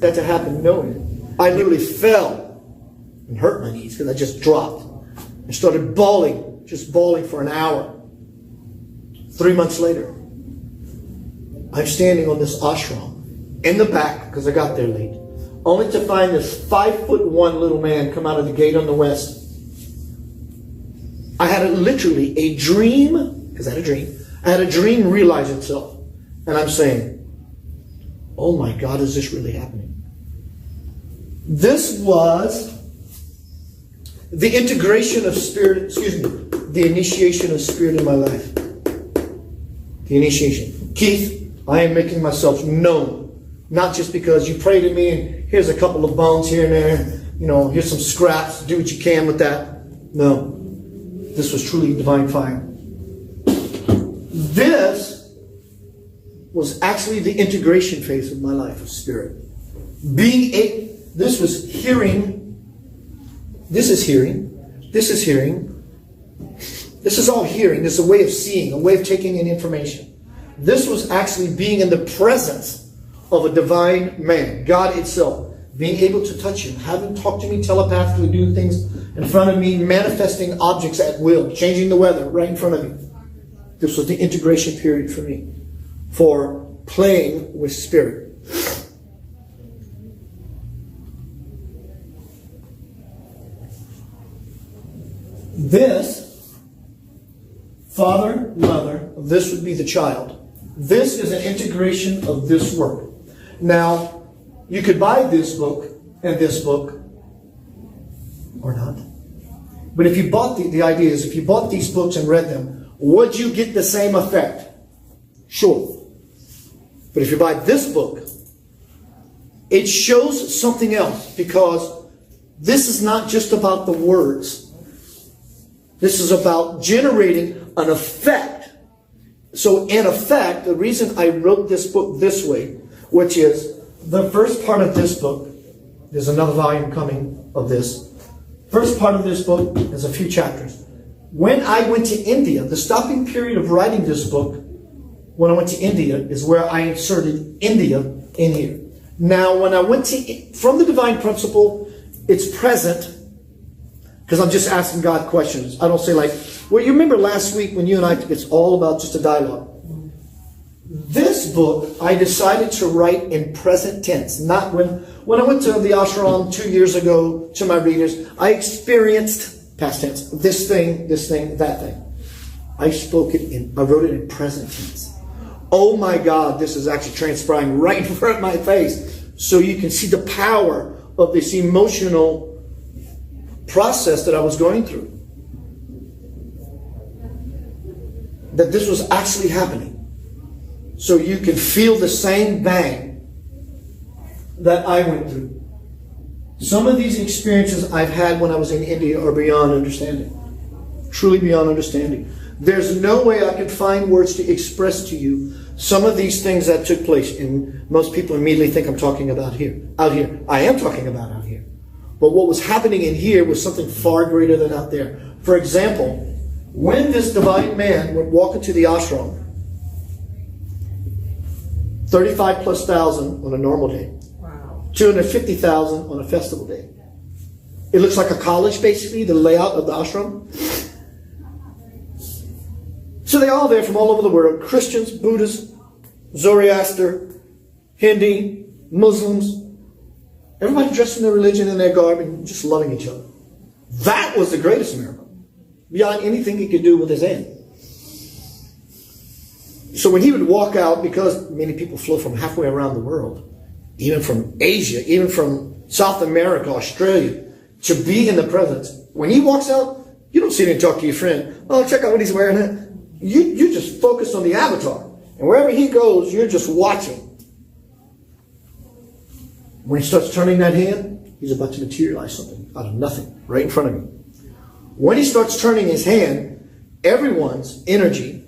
S1: That to happen knowing. I literally fell and hurt my knees because I just dropped. I started bawling, just bawling for an hour. 3 months later, I'm standing on this ashram in the back because I got there late, only to find this 5'1" little man come out of the gate on the west. I had literally a dream, because I had a dream. I had a dream realize itself. And I'm saying, oh my God, is this really happening? This was the integration of spirit, the initiation of spirit in my life. The initiation. Keith, I am making myself known. Not just because you pray to me and here's a couple of bones here and there. You know, here's some scraps. Do what you can with that. No. This was truly divine fire. This was actually the integration phase of my life of spirit. This was hearing. This is hearing. This is hearing. This is all hearing. This is a way of seeing, a way of taking in information. This was actually being in the presence of a divine man, God itself. Being able to touch him, having talked to me telepathically, doing things in front of me, manifesting objects at will, changing the weather right in front of me. This was the integration period for me, for playing with spirit. This, father, mother, this would be the child. This is an integration of this work. Now, you could buy this book and this book, or not. But if you bought the idea is, if you bought these books and read them, would you get the same effect? Sure. But if you buy this book, it shows something else, because this is not just about the words. This is about generating an effect. So in effect, the reason I wrote this book this way, which is the first part of this book, there's another volume coming of this. First part of this book is a few chapters. When I went to India, the stopping period of writing this book, when I went to India, is where I inserted India in here. Now, when I went from the divine principle, it's present, because I'm just asking God questions. I don't say like, well, you remember last week when you and I, it's all about just a dialogue. This book, I decided to write in present tense. Not when I went to the ashram 2 years ago to my readers, I experienced past tense. This thing, that thing. I wrote it in present tense. Oh my God, this is actually transpiring right in front of my face. So you can see the power of this emotional process that I was going through. That this was actually happening. So you can feel the same bang that I went through. Some of these experiences I've had when I was in India are beyond understanding. Truly beyond understanding. There's no way I could find words to express to you some of these things that took place. And most people immediately think I'm talking about out here. I am talking about out here. But what was happening in here was something far greater than out there. For example, When this divine man would walk into the ashram, 35 plus thousand on a normal day,
S3: Wow.
S1: 250,000 on a festival day. It looks like a college, basically, the layout of the ashram. So they're all there from all over the world. Christians, Buddhists, Zoroaster, Hindi, Muslims. Everybody dressed in their religion and their garb and just loving each other. That was the greatest miracle. Beyond anything he could do with his hand. So when he would walk out, because many people flew from halfway around the world, even from Asia, even from South America, Australia, to be in the presence. When he walks out, you don't sit and talk to your friend. Oh, check out what he's wearing. You just focus on the avatar. And wherever he goes, you're just watching. When he starts turning that hand, he's about to materialize something out of nothing, right in front of you. When he starts turning his hand, everyone's energy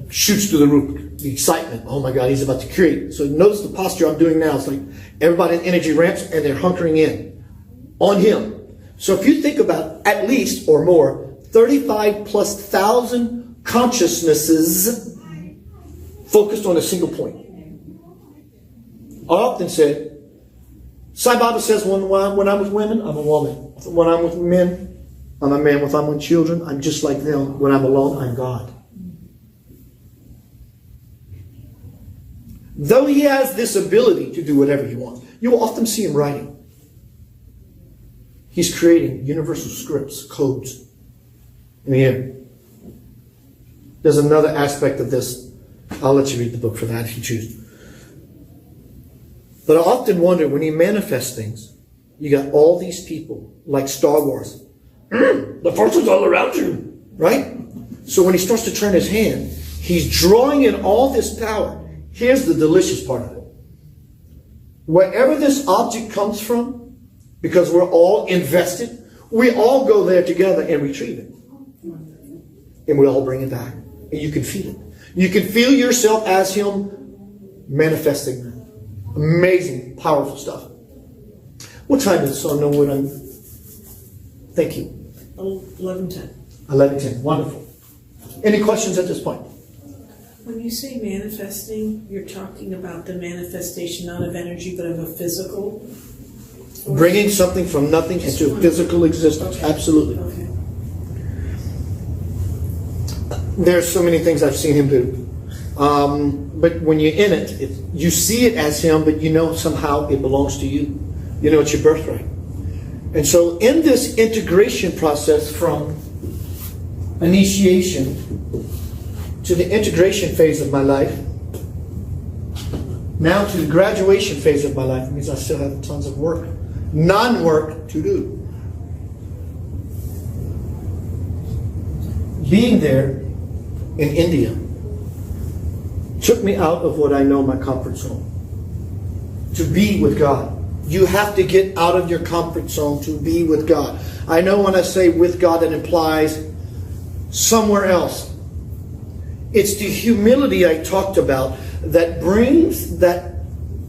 S1: shoots through the roof. The excitement. Oh my God, he's about to create. So notice the posture I'm doing now. It's like everybody's energy ramps and they're hunkering in on him. So if you think about at least or more, 35 plus thousand consciousnesses focused on a single point. I often said, Sai Baba says, when I'm with women, I'm a woman. When I'm with men, I'm a man. When I'm with children, I'm just like them. When I'm alone, I'm God. Though he has this ability to do whatever he wants, you will often see him writing. He's creating universal scripts, codes. And here, there's another aspect of this. I'll let you read the book for that if you choose. But I often wonder, when he manifests things, you got all these people, like Star Wars. The force is all around you, right? So when he starts to turn his hand, he's drawing in all this power. Here's the delicious part of it. Wherever this object comes from, because we're all invested, we all go there together and retrieve it. And we all bring it back. And you can feel it. You can feel yourself as him manifesting that. Amazing, powerful stuff. What time is it so I know what I'm... Thank you.
S3: 11:10.
S1: 11:10. Wonderful. Any questions at this point?
S3: When you say manifesting, you're talking about the manifestation not of energy but of a physical force?
S1: Bringing something from nothing into physical existence.
S3: Okay.
S1: Absolutely.
S3: Okay.
S1: There's so many things I've seen him do. But when you're in it, you see it as him, but you know somehow it belongs to you. You know it's your birthright. And so in this integration process from initiation to the integration phase of my life, now to the graduation phase of my life, means I still have tons of work, non-work to do. Being there in India took me out of what I know my comfort zone. To be with God. You have to get out of your comfort zone to be with God. I know when I say with God, it implies somewhere else. It's the humility I talked about that brings that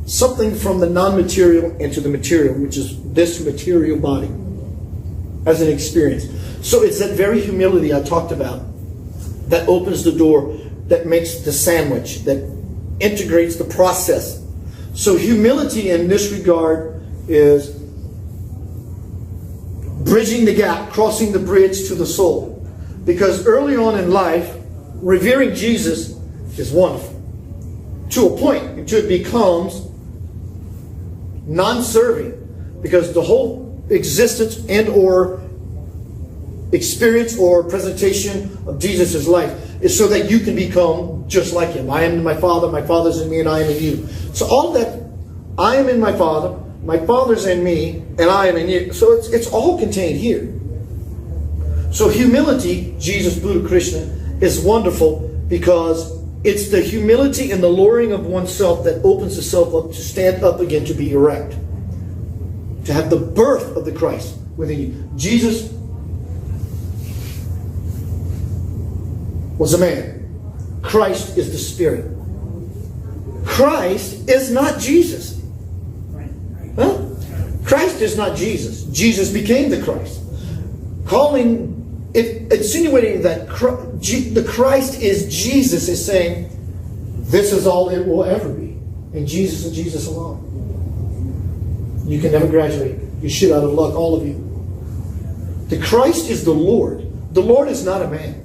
S1: something from the non-material into the material, which is this material body, as an experience. So it's that very humility I talked about that opens the door, that makes the sandwich, that integrates the process. So humility in this regard is bridging the gap, crossing the bridge to the soul. Because early on in life, revering Jesus is wonderful. To a point, until it becomes non-serving. Because the whole existence and or experience or presentation of Jesus' life is so that you can become just like him. I am in my Father, my Father's in me, and I am in you. So all that, I am in my Father, my Father's in me, and I am in you. So it's all contained here. So humility, Jesus, Buddha, Krishna, is wonderful because it's the humility and the lowering of oneself that opens the self up to stand up again, to be erect. To have the birth of the Christ within you. Jesus was a man. Christ is the Spirit. Christ is not Jesus. Huh? Christ is not Jesus. Jesus became the Christ. Calling insinuating that the Christ is Jesus is saying, this is all it will ever be. And Jesus and Jesus alone. You can never graduate. You're shit out of luck, all of you. The Christ is the Lord. The Lord is not a man.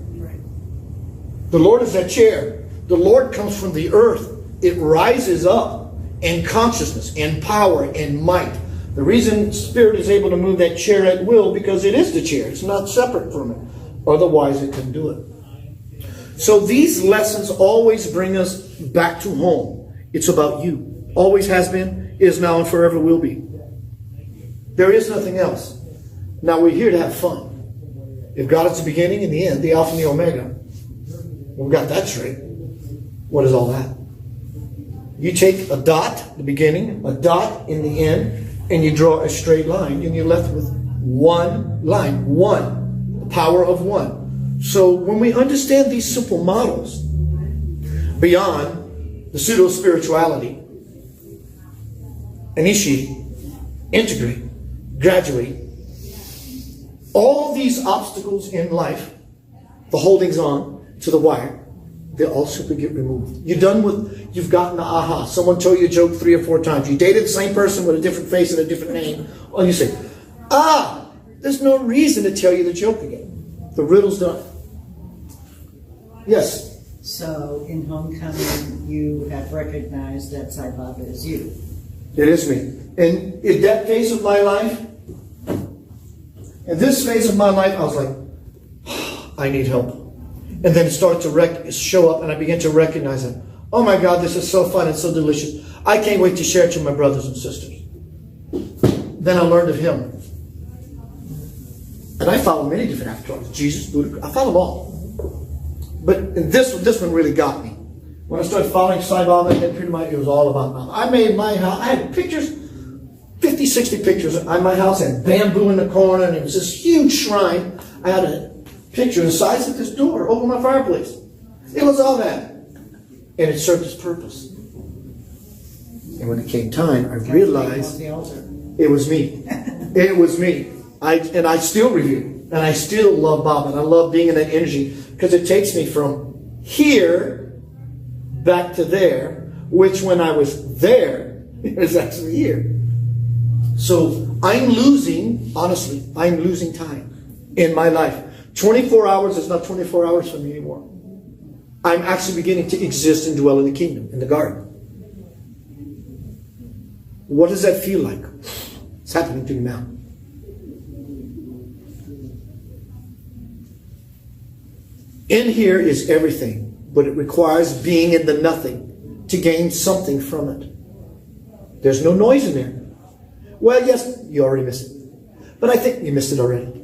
S1: The Lord is that chair. The Lord comes from the earth. It rises up in consciousness and power and might. The reason Spirit is able to move that chair at will, because it is the chair. It's not separate from it. Otherwise, it couldn't do it. So these lessons always bring us back to home. It's about you. Always has been, is now, and forever will be. There is nothing else. Now we're here to have fun. If God is the beginning and the end, the Alpha and the Omega, we've got that straight. What is all that? You take a dot, the beginning, a dot in the end, and you draw a straight line, and you're left with one line. One. The power of one. So when we understand these simple models, beyond the pseudo-spirituality, initiate, integrate, graduate, all these obstacles in life, the holdings on to the wire, they all simply get removed. You've gotten the aha. Someone told you a joke 3 or 4 times. You dated the same person with a different face and a different name. And you say, there's no reason to tell you the joke again. The riddle's done. Yes?
S2: So in homecoming, you have recognized that Sai Baba is you.
S1: It is me. And in that phase of my life, in this phase of my life, I was like, I need help. And then it started to show up, and I began to recognize it. Oh my God, this is so fun and so delicious. I can't wait to share it to my brothers and sisters. Then I learned of him. And I follow many different avatars. Jesus, Buddha, I follow them all. But this one really got me. When I started following Sai Baba, then pretty much it was all about Baba. I made my house, I had pictures, 50, 60 pictures on my house, and bamboo in the corner, and it was this huge shrine. I had a picture the size of this door over my fireplace. It was all that. And it served its purpose. And when it came time, I realized it was me. It was me. I still review. And I still love Bob. And I love being in that energy. Because it takes me from here back to there. Which when I was there, it was actually here. So I'm losing, honestly, I'm losing time in my life. 24 hours is not 24 hours for me anymore. I'm actually beginning to exist and dwell in the kingdom, in the garden. What does that feel like? It's happening to me now. In here is everything, but it requires being in the nothing to gain something from it. There's no noise in there. Well, yes, you already missed it. But I think you missed it already.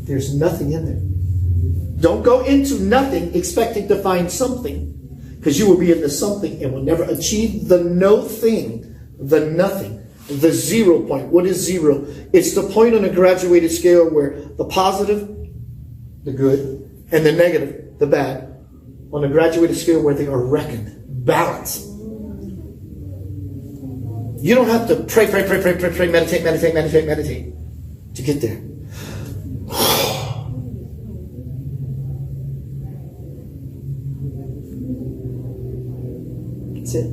S1: There's nothing in there. Don't go into nothing expecting to find something, because you will be in the something and will never achieve the no thing, the nothing, the 0 point. What is 0? It's the point on a graduated scale where the positive, the good, and the negative, the bad, on a graduated scale where they are reckoned, balanced. You don't have to pray, meditate to get there. That's it.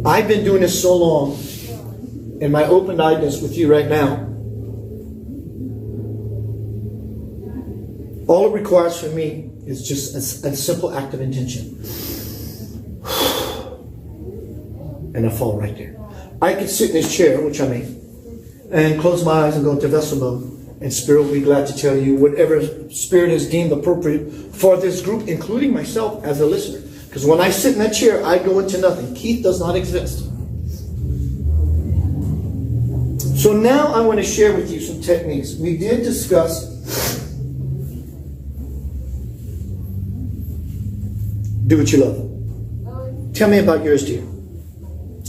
S1: I've been doing this so long, and my open-eyedness with you right now, all it requires from me is just a simple act of intention. And I fall right there. I could sit in this chair, which I may, and close my eyes and go into vessel mode, and Spirit will be glad to tell you whatever Spirit has deemed appropriate for this group, including myself as a listener. Because when I sit in that chair, I go into nothing. Keith does not exist. So now I want to share with you some techniques. We did discuss do what you love. Tell me about yours, dear.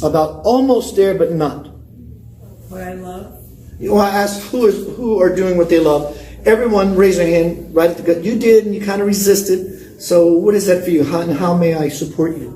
S1: About almost there, but not.
S3: What I love?
S1: Well, I asked who are doing what they love. Everyone raise their hand right at the gut. You did, and you kind of resisted. So what is that for you? How may I support you?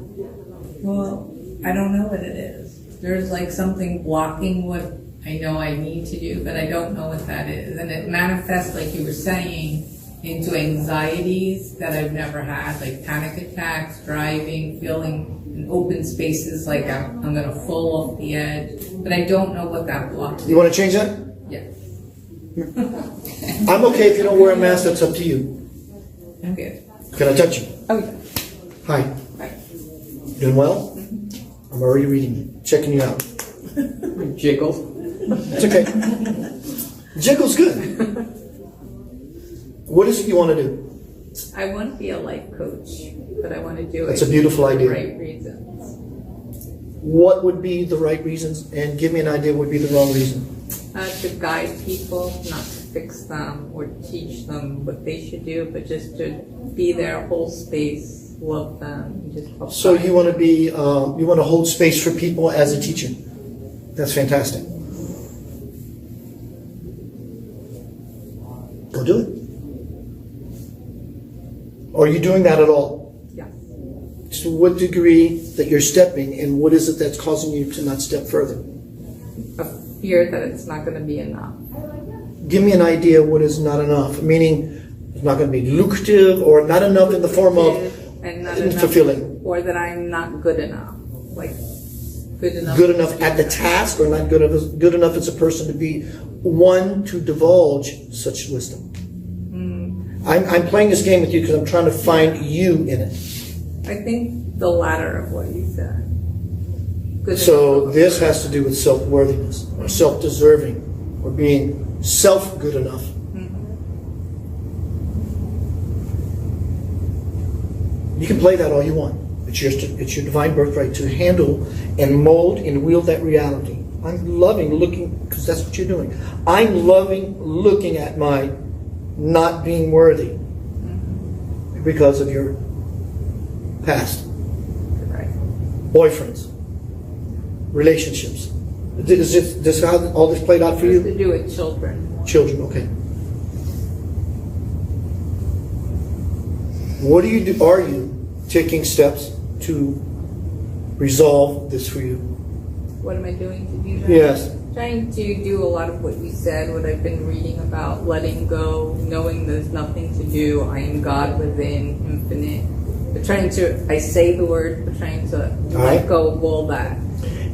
S5: Well, I don't know what it is. There's like something blocking what I know I need to do, but I don't know what that is. And it manifests, like you were saying, into anxieties that I've never had, like panic attacks, driving, feeling in open spaces like I'm going to fall off the edge. But I don't know what that block is.
S1: You want to change that?
S5: Yes.
S1: I'm okay if you don't wear a mask. That's up to you.
S5: I'm good.
S1: Can I touch you?
S5: Oh, yeah.
S1: Hi.
S5: Right.
S1: Doing well? I'm already reading you, checking you out.
S6: Jiggles.
S1: It's okay. Jiggle's good. What is it you want to do?
S5: I want to be a life coach, but I want to do it
S1: That's a beautiful
S5: for the
S1: idea.
S5: right reasons.
S1: What would be the right reasons? And give me an idea what would be the wrong reason.
S5: To guide people, not to fix them or teach them what they should do, but just to be their whole space, love them, and just help
S1: So
S5: them.
S1: you want to be, you want to hold space for people as a teacher. That's fantastic. Go do it. Are you doing that at all?
S5: Yes.
S1: To what degree that you're stepping, and what is it that's causing you to not step further?
S5: A fear that it's not going to be enough.
S1: Give me an idea what is not enough, meaning it's not going to be lucrative or not enough in the form of
S5: And not enough,
S1: fulfilling.
S5: or that I'm not good enough. Like good enough.
S1: Good enough at the task, or not good enough as a person to be one to divulge such wisdom. I'm playing this game with you because I'm trying to find you in it.
S5: I think the latter of what you said. Good
S1: So
S5: enough.
S1: this has to do with self-worthiness, or self-deserving, or being self-good enough. You can play that all you want. It's your divine birthright to handle and mold and wield that reality. I'm loving looking, because that's what you're doing. I'm loving looking at my not being worthy because of your past.
S5: Right.
S1: Boyfriends, relationships. Is this how all this played out for
S5: It has
S1: you?
S5: to do with children.
S1: Children, okay. What do you do? Are you taking steps to resolve this for you?
S5: What am I doing to do that?
S1: Yes.
S5: Trying to do a lot of what you said, what I've been reading about, letting go, knowing there's nothing to do. I am God within, infinite. But I say the word, but trying to
S1: right.
S5: let go of all that.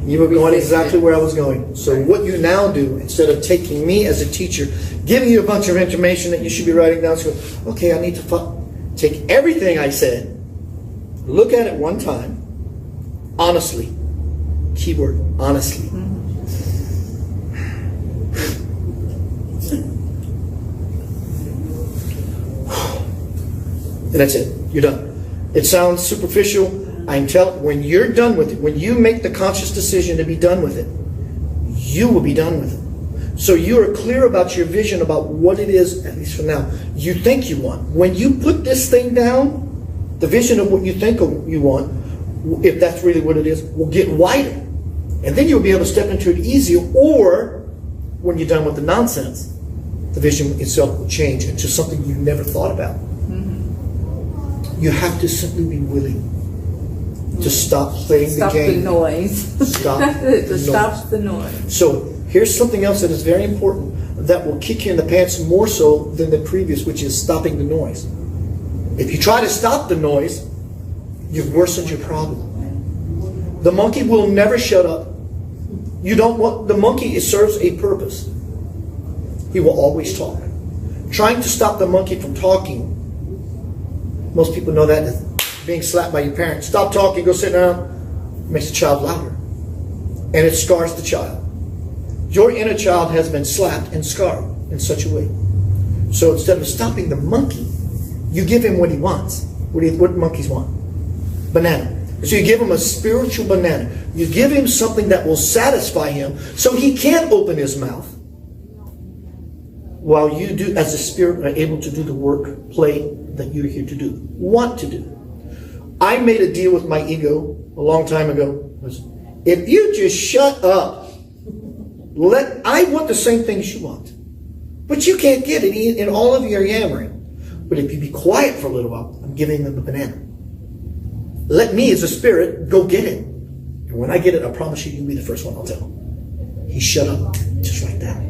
S1: You were going
S5: Resistance.
S1: exactly where I was going. So what you now do, instead of taking me as a teacher, giving you a bunch of information that you should be writing down, so okay, I need to take everything I said, look at it one time, honestly. Keyword, honestly. And that's it. You're done. It sounds superficial. When you're done with it, when you make the conscious decision to be done with it, you will be done with it. So you are clear about your vision about what it is, at least for now, you think you want. When you put this thing down, the vision of what you think you want, if that's really what it is, will get wider. And then you'll be able to step into it easier, or when you're done with the nonsense, the vision itself will change into something you never thought about. You have to simply be willing to stop playing
S5: Stop
S1: the game.
S5: the noise.
S1: Stop the
S5: Stop the noise.
S1: So here's something else that is very important that will kick you in the pants more so than the previous, which is stopping the noise. If you try to stop the noise, you've worsened your problem. The monkey will never shut up. The monkey serves a purpose. He will always talk. Trying to stop the monkey from talking, most people know that as being slapped by your parents. Stop talking, go sit down. Makes the child louder. And it scars the child. Your inner child has been slapped and scarred in such a way. So instead of stopping the monkey, you give him what he wants. What monkeys want? Banana. So you give him a spiritual banana. You give him something that will satisfy him so he can't open his mouth. While you do, as a spirit, are able to do the work, play that you're here to do, want to do. I made a deal with my ego a long time ago. If you just shut up, I want the same things you want. But you can't get it in all of your yammering. But if you be quiet for a little while, I'm giving them the banana. Let me as a spirit go get it. And when I get it, I promise you'll be the first one I'll tell. He shut up, just like that.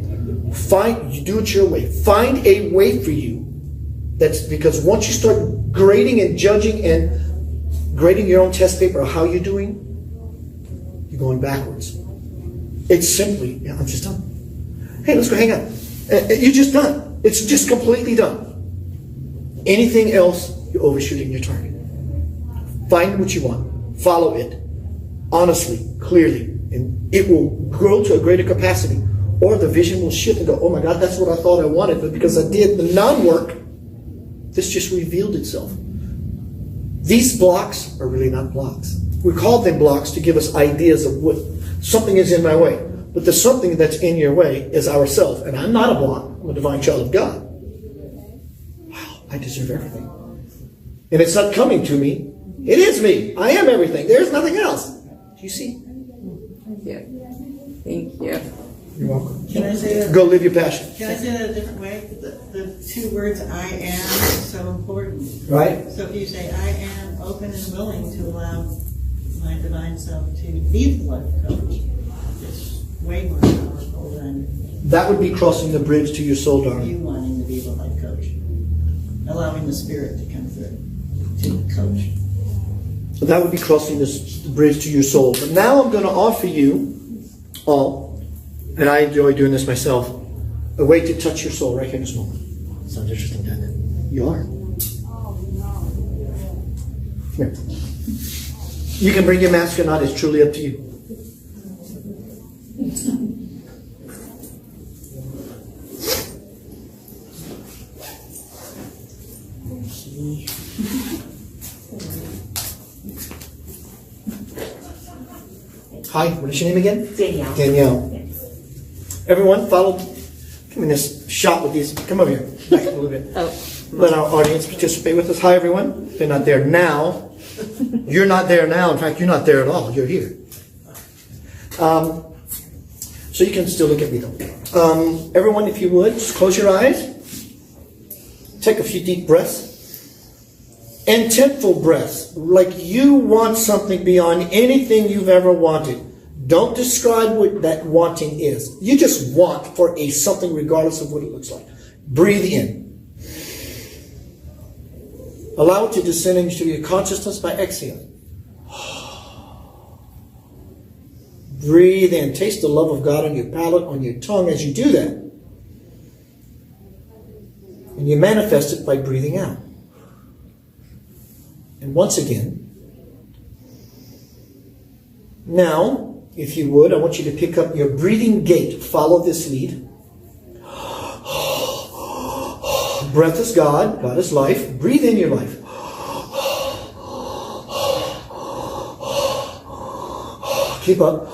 S1: You do it your way. Find a way for you. That's because once you start grading and judging and grading your own test paper, how you're doing, you're going backwards. It's simply, yeah, I'm just done. Hey, let's go hang out. You're just done. It's just completely done. Anything else, you're overshooting your target. Find what you want. Follow it. Honestly, clearly. And it will grow to a greater capacity. Or the vision will shift and go, oh my God, that's what I thought I wanted. But because I did the non-work, this just revealed itself. These blocks are really not blocks. We call them blocks to give us ideas of what something is in my way. But the something that's in your way is ourself. And I'm not a block. I'm a divine child of God. Wow, I deserve everything. And it's not coming to me. It is me. I am everything. There's nothing else. Do you see?
S5: Yeah. Thank you.
S1: You're welcome.
S2: Can I say that?
S1: Go live your passion.
S2: Can I say that a different way? The two words "I am" are so important.
S1: Right?
S2: So if you say "I am open and willing to allow my divine self to be the life coach," it's way more powerful than
S1: That would be crossing the bridge to your soul, darling.
S2: you wanting to be the life coach. Allowing the spirit to come through to coach.
S1: So that would be crossing the bridge to your soul. But now I'm going to offer you all, and I enjoy doing this myself, a way to touch your soul right here in this moment. Sounds interesting, doesn't it? You are. Here. You can bring your mask or not. It's truly up to you. Hi, what is your name again?
S4: Danielle.
S1: Danielle. Everyone, follow. Come in this shot with these. Come over here. Back a little bit. Let our audience participate with us. Hi, everyone. They're not there now. You're not there now. In fact, you're not there at all. You're here. So you can still look at me, though. Everyone, if you would, just close your eyes. Take a few deep breaths. Intentful breaths, like you want something beyond anything you've ever wanted. Don't describe what that wanting is. You just want for a something regardless of what it looks like. Breathe in. Allow it to descend into your consciousness by exhaling. Breathe in. Taste the love of God on your palate, on your tongue as you do that. And you manifest it by breathing out. And once again, now, if you would, I want you to pick up your breathing gait. Follow this lead. Breath is God. God is life. Breathe in your life. Keep up.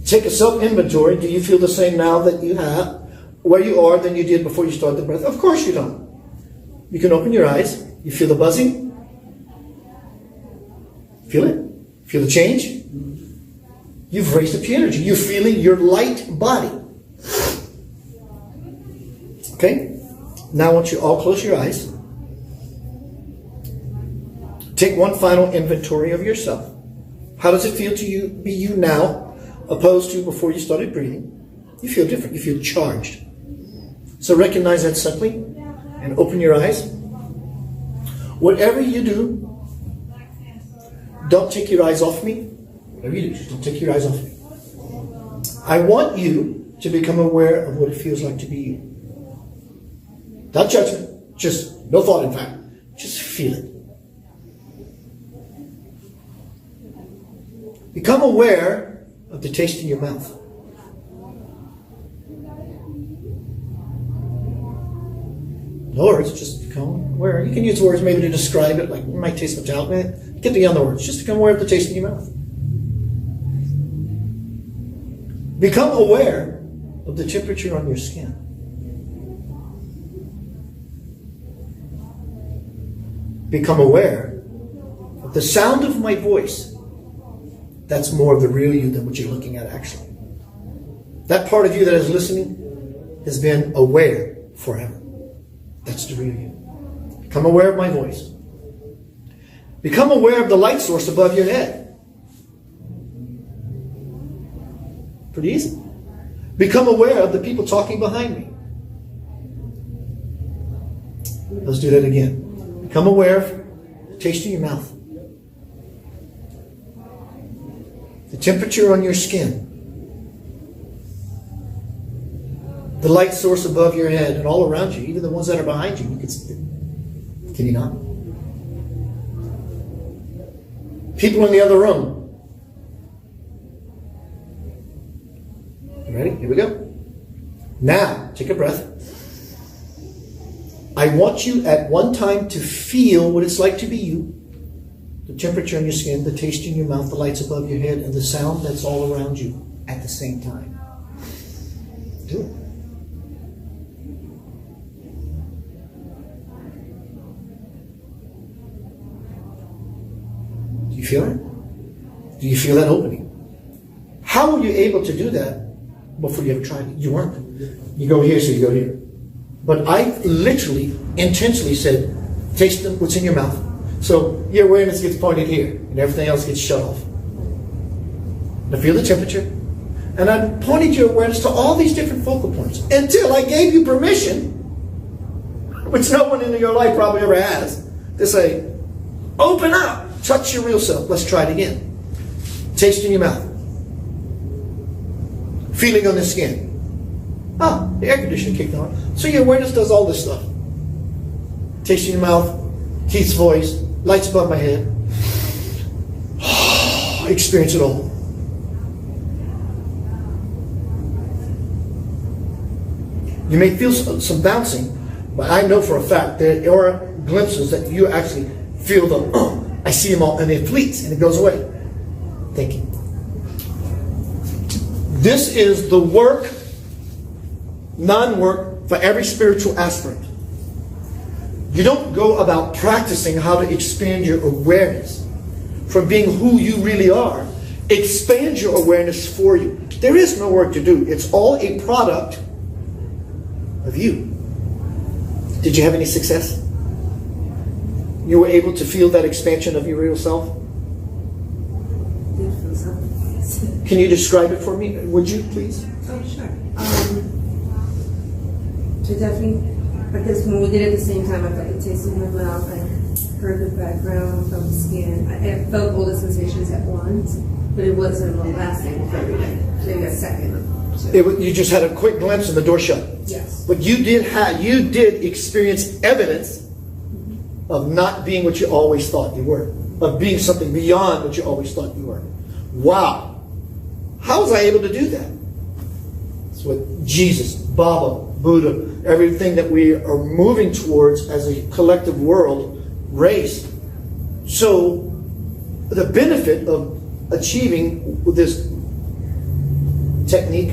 S1: Take a self-inventory. Do you feel the same now that you have, where you are, than you did before you started the breath? Of course you don't. You can open your eyes. You feel the buzzing? Feel it? Feel the change? You've raised up your energy. You're feeling your light body. Okay? Now I want you all close your eyes. Take one final inventory of yourself. How does it feel to you, be you now, opposed to before you started breathing? You feel different. You feel charged. So recognize that simply and open your eyes. Whatever you do, don't take your eyes off me. Whatever you do, just don't take your eyes off me. I want you to become aware of what it feels like to be you. Not judgment. Just no thought, in fact. Just feel it. Become aware of the taste in your mouth. No words, just become aware. You can use words maybe to describe it, like you might taste the talent. Get beyond the words. Just become aware of the taste in your mouth. Become aware of the temperature on your skin. Become aware of the sound of my voice. That's more of the real you than what you're looking at actually. That part of you that is listening has been aware forever. That's the real you. Become aware of my voice. Become aware of the light source above your head. Pretty easy. Become aware of the people talking behind me. Let's do that again. Become aware of the taste in your mouth. The temperature on your skin. The light source above your head and all around you, even the ones that are behind you. You can see them. Can you not? People in the other room. You ready? Here we go. Now, take a breath. I want you at one time to feel what it's like to be you. The temperature on your skin, the taste in your mouth, the lights above your head, and the sound that's all around you at the same time. Do it. Do you feel it? Do you feel that opening? How were you able to do that before you ever tried it? You weren't. You go here, so you go here. But I literally, intentionally said, taste what's in your mouth. So your awareness gets pointed here, and everything else gets shut off. Now feel the temperature. And I pointed your awareness to all these different focal points until I gave you permission, which no one in your life probably ever has, to say, open up, touch your real self. Let's try it again. Taste in your mouth. Feeling on the skin. Ah, the air conditioner kicked on. So your awareness does all this stuff. Taste in your mouth, Keith's voice, lights above my head. Experience it all. You may feel some bouncing, but I know for a fact there are glimpses that you actually feel the, I see them all, and it fleets, and it goes away. Thank you. This is the work, non-work, for every spiritual aspirant. You don't go about practicing how to expand your awareness from being who you really are. Expand your awareness for you. There is no work to do. It's all a product of you. Did you have any success? You were able to feel that expansion of your real self? Can you describe it for me? Would you, please?
S4: Oh, sure. So definitely, because when we did it at the same time, I felt the taste in my mouth, I heard the background, I felt the skin. I felt all the sensations at once, but it wasn't a lasting for maybe a second. So.
S1: You just had a quick glimpse and the door shut.
S4: Yes.
S1: But you did experience evidence of not being what you always thought you were, of being something beyond what you always thought you were. Wow. How was I able to do that? It's what Jesus, Baba, Buddha, everything that we are moving towards as a collective world, race. So the benefit of achieving this technique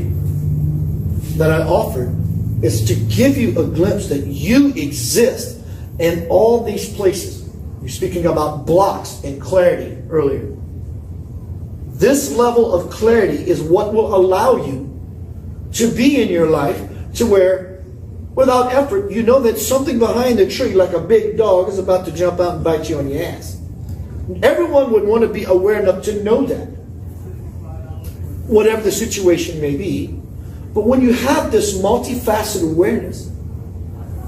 S1: that I offered is to give you a glimpse that you exist in all these places. You're speaking about blocks and clarity earlier. This level of clarity is what will allow you to be in your life to where, without effort, you know that something behind the tree, like a big dog, is about to jump out and bite you on the ass. Everyone would want to be aware enough to know that, whatever the situation may be. But when you have this multifaceted awareness,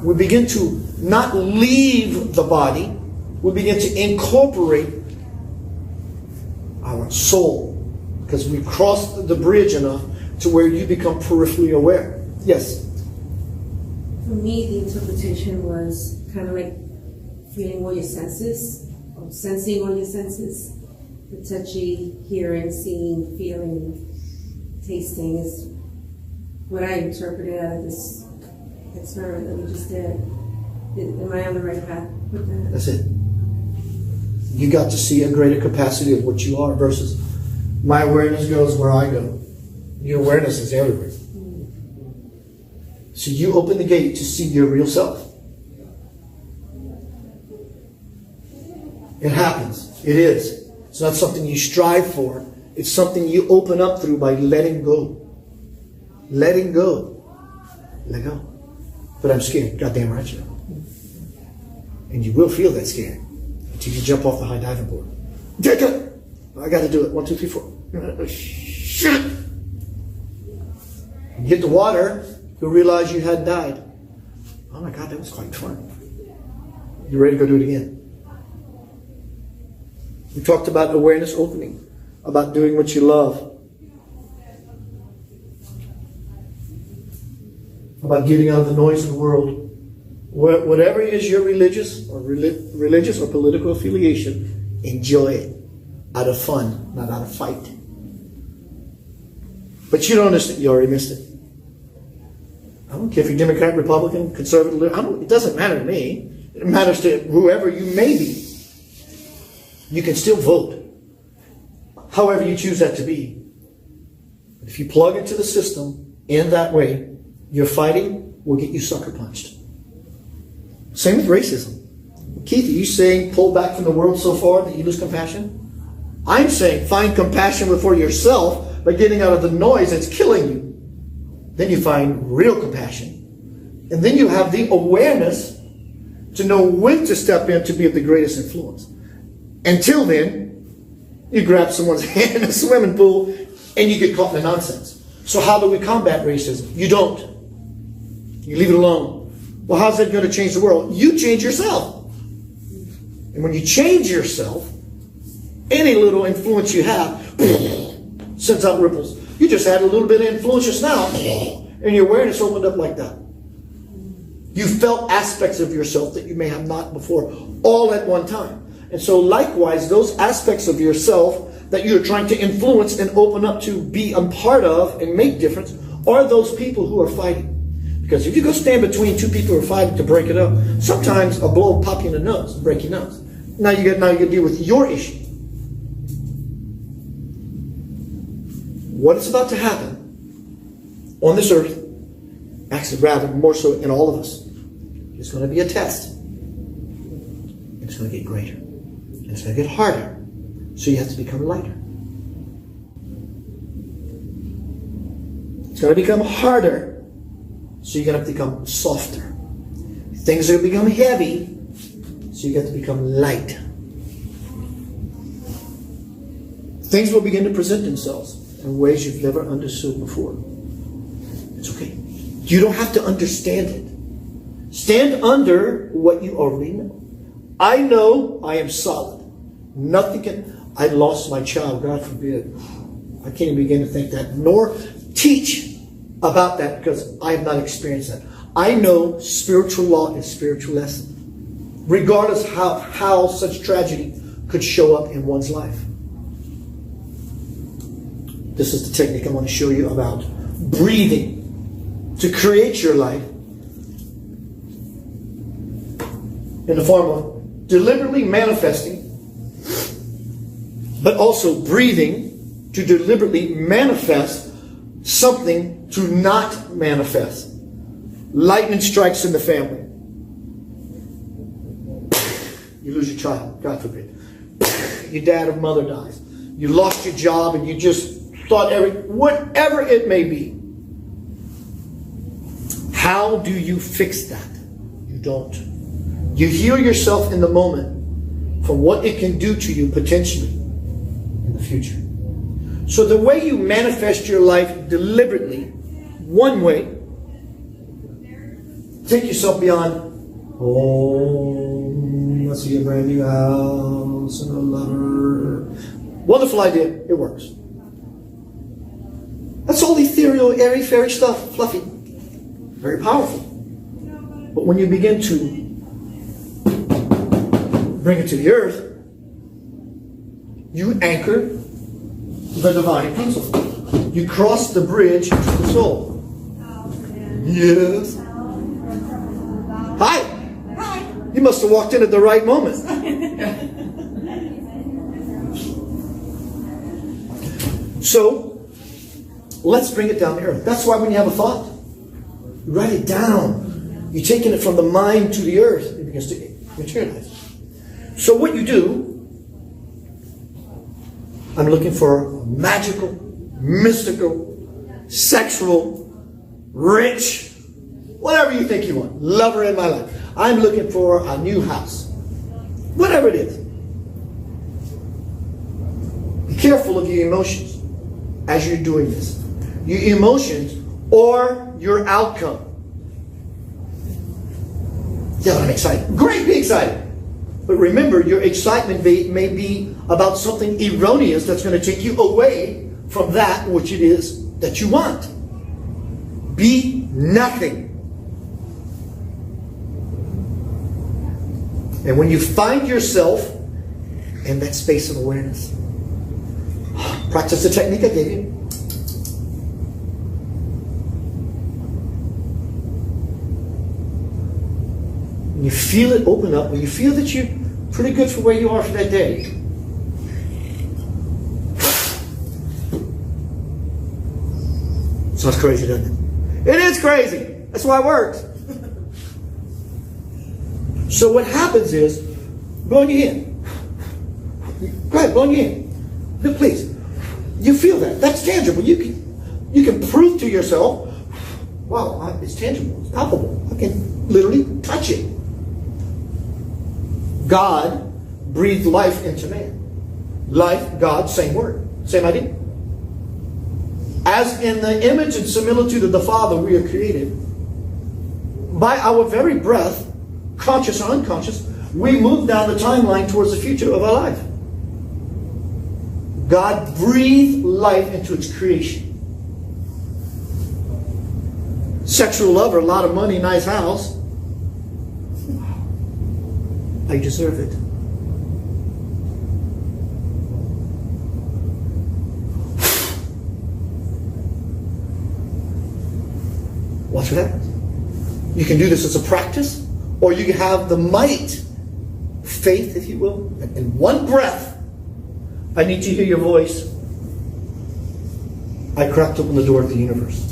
S1: we begin to not leave the body, we begin to incorporate our soul, because we crossed the bridge enough to where you become peripherally aware. Yes?
S4: For me, the interpretation was kind of like feeling all your senses, or sensing all your senses. The touchy, hearing, seeing, feeling, tasting is what I interpreted out of this experiment that we just did. Am I on the right path with that?
S1: That's it. You got to see a greater capacity of what you are versus my awareness goes where I go. Your awareness is everywhere. So you open the gate to see your real self. It happens. It is. It's not something you strive for. It's something you open up through by letting go. Letting go. Let go. But I'm scared. Goddamn right you are. And you will feel that scare until you jump off the high diving board. I got to do it. 1, 2, 3, 4. Shit! You hit the water, you'll realize you had died. Oh my God, that was quite fun. You ready to go do it again? We talked about awareness opening, about doing what you love, about getting out of the noise of the world. Whatever is your religious or political affiliation, enjoy it out of fun, not out of fight. But you don't understand. You already missed it. I don't care if you're Democrat, Republican, Conservative. It doesn't matter to me. It matters to whoever you may be. You can still vote, however you choose that to be. But if you plug into the system in that way, your fighting will get you sucker punched. Same with racism. Keith, are you saying pull back from the world so far that you lose compassion? I'm saying find compassion for yourself by getting out of the noise that's killing you. Then you find real compassion. And then you have the awareness to know when to step in to be of the greatest influence. Until then, you grab someone's hand in a swimming pool and you get caught in the nonsense. So how do we combat racism? You don't. You leave it alone. Well, how's that going to change the world? You change yourself. And when you change yourself, any little influence you have sends out ripples. You just had a little bit of influence just now, and your awareness opened up like that. You felt aspects of yourself that you may have not before, all at one time. And so likewise, those aspects of yourself that you're trying to influence and open up to be a part of and make difference are those people who are fighting. Because if you go stand between two people who are fighting to break it up, sometimes a blow will pop you in the nose and break your nose. Now you got to deal with your issue. What is about to happen on this earth, actually rather more so in all of us, is going to be a test. It's going to get greater. And it's going to get harder. So you have to become lighter. It's going to become harder. So you're going to become softer. Things are going to become heavy. So you got to become light. Things will begin to present themselves in ways you've never understood before. It's okay. You don't have to understand it. Stand under what you already know. I know I am solid. Nothing can... I lost my child, God forbid. I can't even begin to think that, nor teach about that because I have not experienced that. I know spiritual law is spiritual lesson, regardless how such tragedy could show up in one's life. This is the technique I want to show you about breathing to create your life in the form of deliberately manifesting, but also breathing to deliberately manifest something to not manifest. Lightning strikes in the family. You lose your child, God forbid. Your dad or mother dies. You lost your job and you just thought whatever it may be. How do you fix that? You don't. You heal yourself in the moment from what it can do to you potentially in the future. So the way you manifest your life deliberately, one way, take yourself beyond, let's see a brand new house and a lover. Wonderful idea. It works. That's all ethereal, airy, fairy stuff, fluffy. Very powerful. But when you begin to bring it to the earth, you anchor the divine principle. You cross the bridge to the soul. Yes. Hi.
S2: Hi.
S1: You must have walked in at the right moment. So, let's bring it down to earth. That's why when you have a thought, you write it down. You're taking it from the mind to the earth. It begins to materialize. So what you do, I'm looking for magical, mystical, sexual, rich, whatever you think you want, lover in my life. I'm looking for a new house. Whatever it is. Be careful of your emotions as you're doing this. Your emotions or your outcome. Yeah, but I'm excited. Great, be excited. But remember, your excitement may be about something erroneous that's going to take you away from that which it is that you want. Be nothing. And when you find yourself in that space of awareness, practice the technique I gave you. When you feel it open up, when you feel that you're pretty good for where you are for that day, sounds crazy, doesn't it? It is crazy. That's why it works. So what happens is, blow in your hand. Go ahead, blow in your hand. No, please. You feel that. That's tangible. You can prove to yourself, wow, it's tangible. It's palpable. I can literally touch it. God breathed life into man. Life, God, same word. Same idea. As in the image and similitude of the Father we are created, by our very breath, conscious or unconscious, we move down the timeline towards the future of our life. God breathed life into its creation. Sexual lover, a lot of money, nice house. I deserve it. Watch what happens. You can do this as a practice, or you can have the might, faith, if you will, in one breath. I need to hear your voice. I cracked open the door of the universe.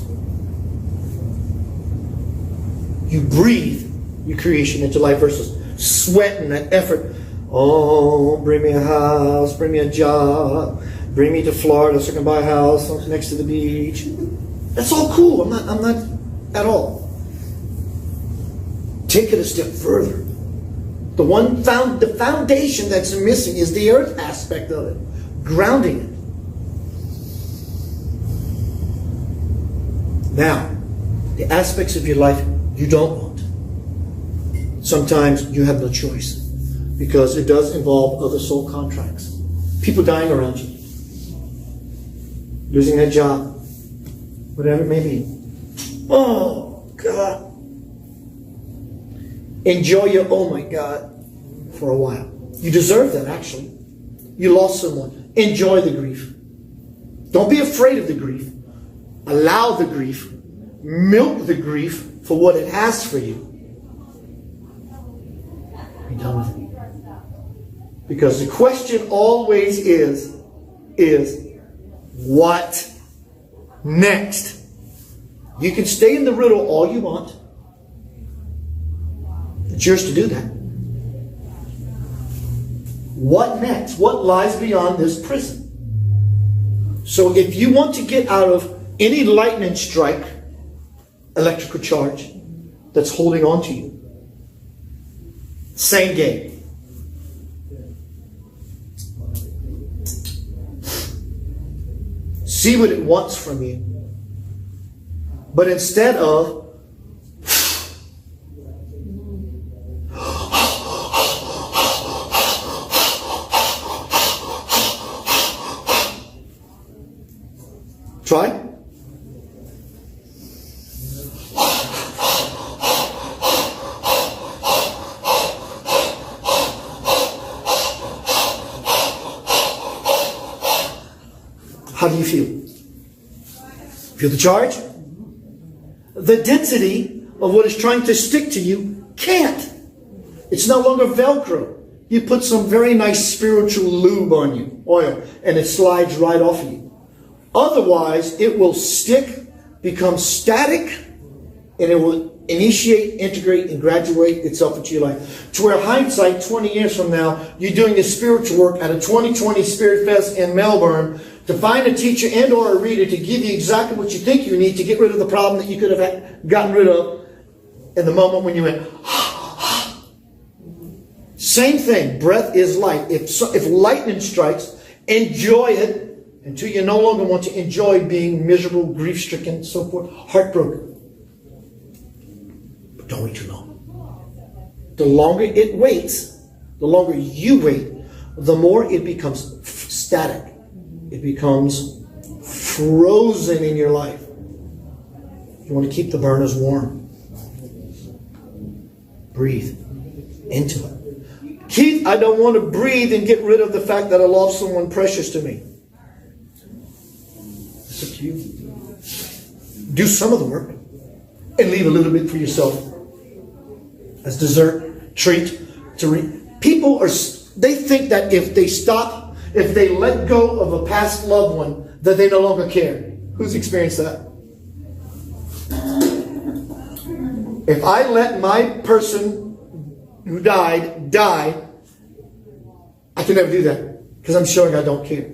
S1: You breathe your creation into life versus sweating that effort. Oh, bring me a house, bring me a job, bring me to Florida so I can buy a house next to the beach. That's all cool. I'm not at all. Take it a step further. The foundation that's missing is the earth aspect of it. Grounding it. Now, the aspects of your life you don't want. Sometimes you have no choice, because it does involve other soul contracts. People dying around you. Losing that job. Whatever it may be. Oh, God. Enjoy your oh my God for a while. You deserve that, actually. You lost someone. Enjoy the grief. Don't be afraid of the grief. Allow the grief. Milk the grief for what it has for you. Be done with it. Because the question always is what next? You can stay in the riddle all you want. It's yours to do that. What next? What lies beyond this prison? So if you want to get out of any lightning strike, electrical charge that's holding on to you, same game. See what it wants from you. But instead of try. How do you feel? Feel the charge? The density of what is trying to stick to you can't. It's no longer Velcro. You put some very nice spiritual lube on you, oil, and it slides right off of you. Otherwise, it will stick, become static, and it will initiate, integrate, and graduate itself into your life. To where hindsight, 20 years from now, you're doing this spiritual work at a 2020 Spirit Fest in Melbourne to find a teacher and or a reader to give you exactly what you think you need to get rid of the problem that you could have gotten rid of in the moment when you went, Same thing. Breath is light. If lightning strikes, enjoy it until you no longer want to enjoy being miserable, grief-stricken, so forth, heartbroken. But don't wait too long. The longer it waits, the longer you wait, the more it becomes static. It becomes frozen in your life. You want to keep the burners warm. Breathe into it. Keith, I don't want to breathe and get rid of the fact that I lost someone precious to me. It's up to you. Do some of the work and leave a little bit for yourself as dessert, treat. People they think that if they stop, if they let go of a past loved one, that they no longer care. Who's experienced that? If I let my person who died die, I can never do that because I'm showing I don't care.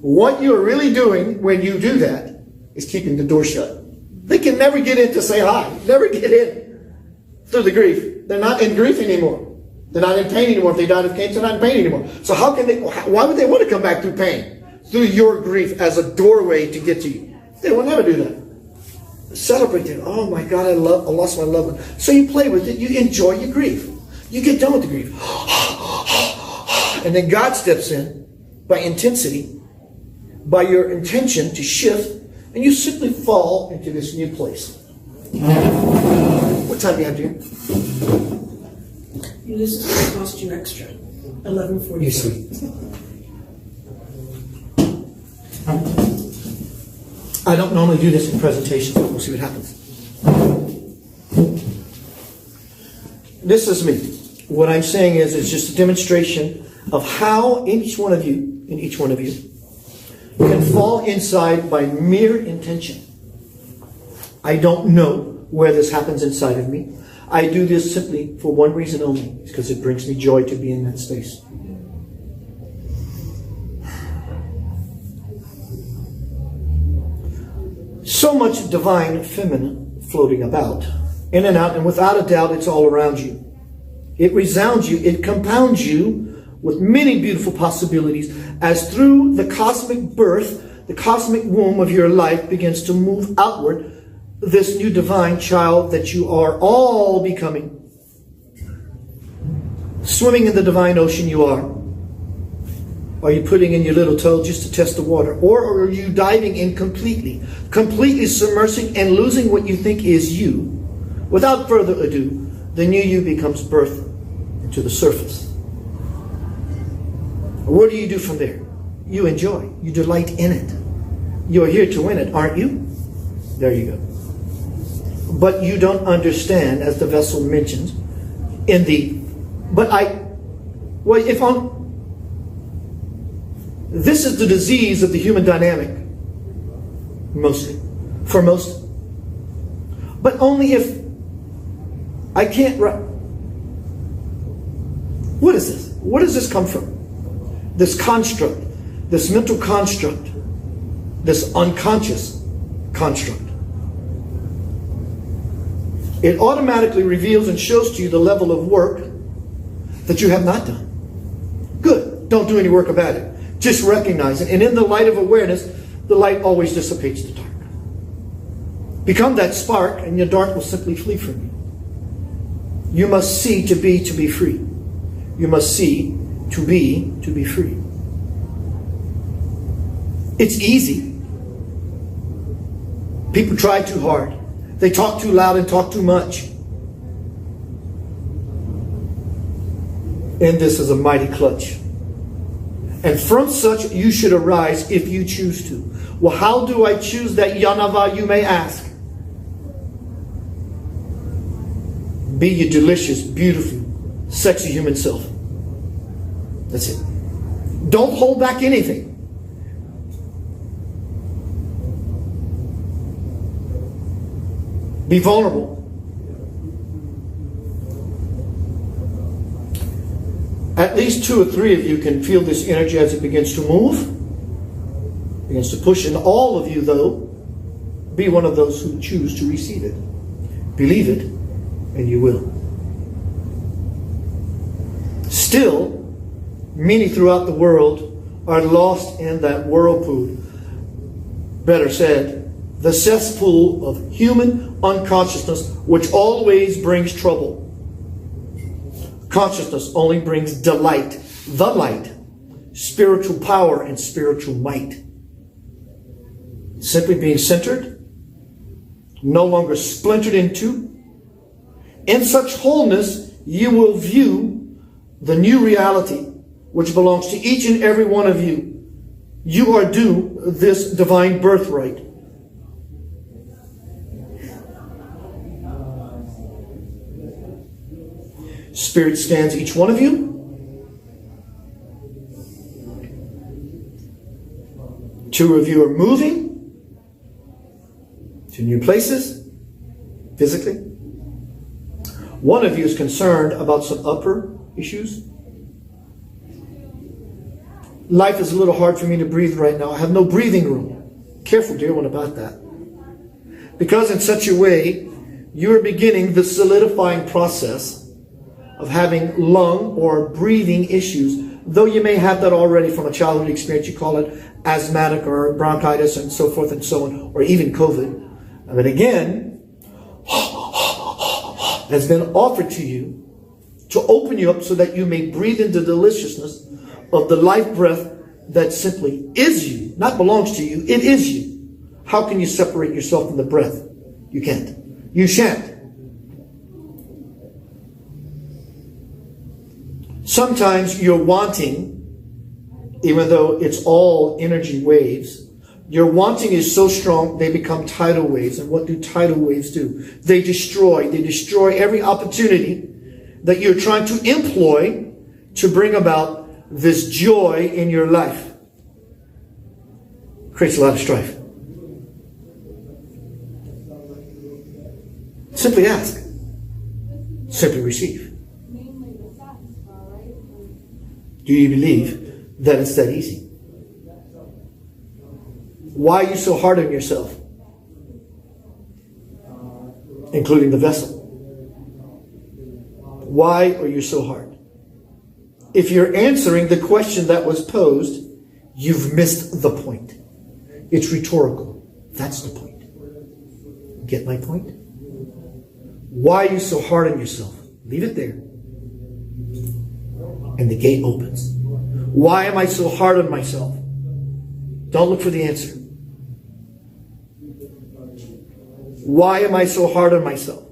S1: What you're really doing when you do that is keeping the door shut. They can never get in to say hi. Never get in through the grief. They're not in grief anymore. They're not in pain anymore. If they died of cancer, they're not in pain anymore. So how can they? Why would they want to come back through pain? Through your grief as a doorway to get to you. They will never do that. Celebrate it. Oh my God, I lost my loved one. So you play with it. You enjoy your grief. You get done with the grief. And then God steps in by intensity, by your intention to shift, and you simply fall into this new place. What time do you have, dear?
S3: This is going to cost you extra. 11:45.
S1: You see. I don't normally do this in presentations, but we'll see what happens. This is me. What I'm saying is it's just a demonstration of how each one of you can fall inside by mere intention. I don't know where this happens inside of me. I do this simply for one reason only, because it brings me joy to be in that space. So much divine feminine floating about, in and out, and without a doubt it's all around you. It resounds you, it compounds you with many beautiful possibilities as through the cosmic birth, the cosmic womb of your life begins to move outward this new divine child that you are all becoming. Swimming in the divine ocean you are. Are you putting in your little toe just to test the water? Or are you diving in completely submersing and losing what you think is you? Without further ado, the new you becomes birthed into the surface. What do you do from there? You enjoy. You delight in it. You are here to win it, aren't you? There you go. But you don't understand, as the vessel mentions, this is the disease of the human dynamic, mostly, for most. But only if I can't. What is this? Where does this come from? This construct, this mental construct, this unconscious construct. It automatically reveals and shows to you the level of work that you have not done. Good. Don't do any work about it. Just recognize it. And in the light of awareness, the light always dissipates the dark. Become that spark, and your dark will simply flee from you. You must see to be free. You must see to be free. It's easy. People try too hard. They talk too loud and talk too much. And this is a mighty clutch. And from such you should arise if you choose to. Well, how do I choose that, Yanava, you may ask? Be your delicious, beautiful, sexy human self. That's it. Don't hold back anything. Be vulnerable. At least 2 or 3 of you can feel this energy as it begins to move, begins to push. And all of you, though, be one of those who choose to receive it. Believe it, and you will. Still, many throughout the world are lost in that whirlpool. Better said, the cesspool of human unconsciousness, which always brings trouble. Consciousness only brings delight, the light, spiritual power, and spiritual might. Simply being centered, no longer splintered into. In such wholeness, you will view the new reality which belongs to each and every one of you. You are due this divine birthright. Spirit scans each one of you. Two of you are moving to new places, physically. One of you is concerned about some upper issues. Life is a little hard for me to breathe right now. I have no breathing room. Careful, dear one, about that. Because in such a way, you are beginning the solidifying process of having lung or breathing issues. Though you may have that already from a childhood experience, you call it asthmatic or bronchitis and so forth and so on, or even COVID. But again, has been offered to you to open you up so that you may breathe into the deliciousness of the life breath that simply is you, not belongs to you, it is you. How can you separate yourself from the breath? You can't. You shan't. Sometimes you're wanting, even though it's all energy waves, your wanting is so strong they become tidal waves. And what do tidal waves do? They destroy every opportunity that you're trying to employ to bring about this joy in your life. Creates a lot of strife. Simply ask. Simply receive. Do you believe that it's that easy? Why are you so hard on yourself? Including the vessel. Why are you so hard? If you're answering the question that was posed, you've missed the point. It's rhetorical. That's the point. Get my point? Why are you so hard on yourself? Leave it there. And the gate opens. Why am I so hard on myself? Don't look for the answer. Why am I so hard on myself?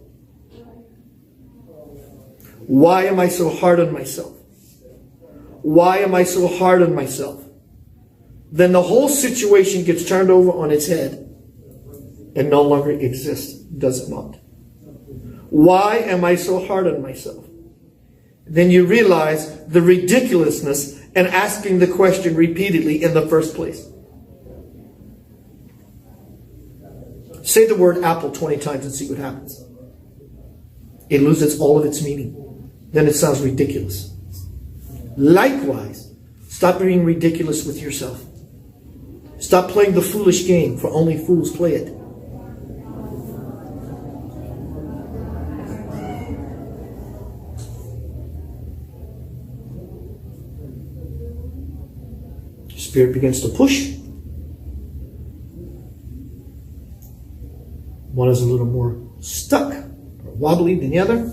S1: Why am I so hard on myself? Why am I so hard on myself? Then the whole situation gets turned over on its head and no longer exists, does it not? Why am I so hard on myself? Then you realize the ridiculousness in asking the question repeatedly in the first place. Say the word apple 20 times and see what happens. It loses all of its meaning. Then it sounds ridiculous. Likewise, stop being ridiculous with yourself. Stop playing the foolish game, for only fools play it. Spirit begins to push. One is a little more stuck or wobbly than the other.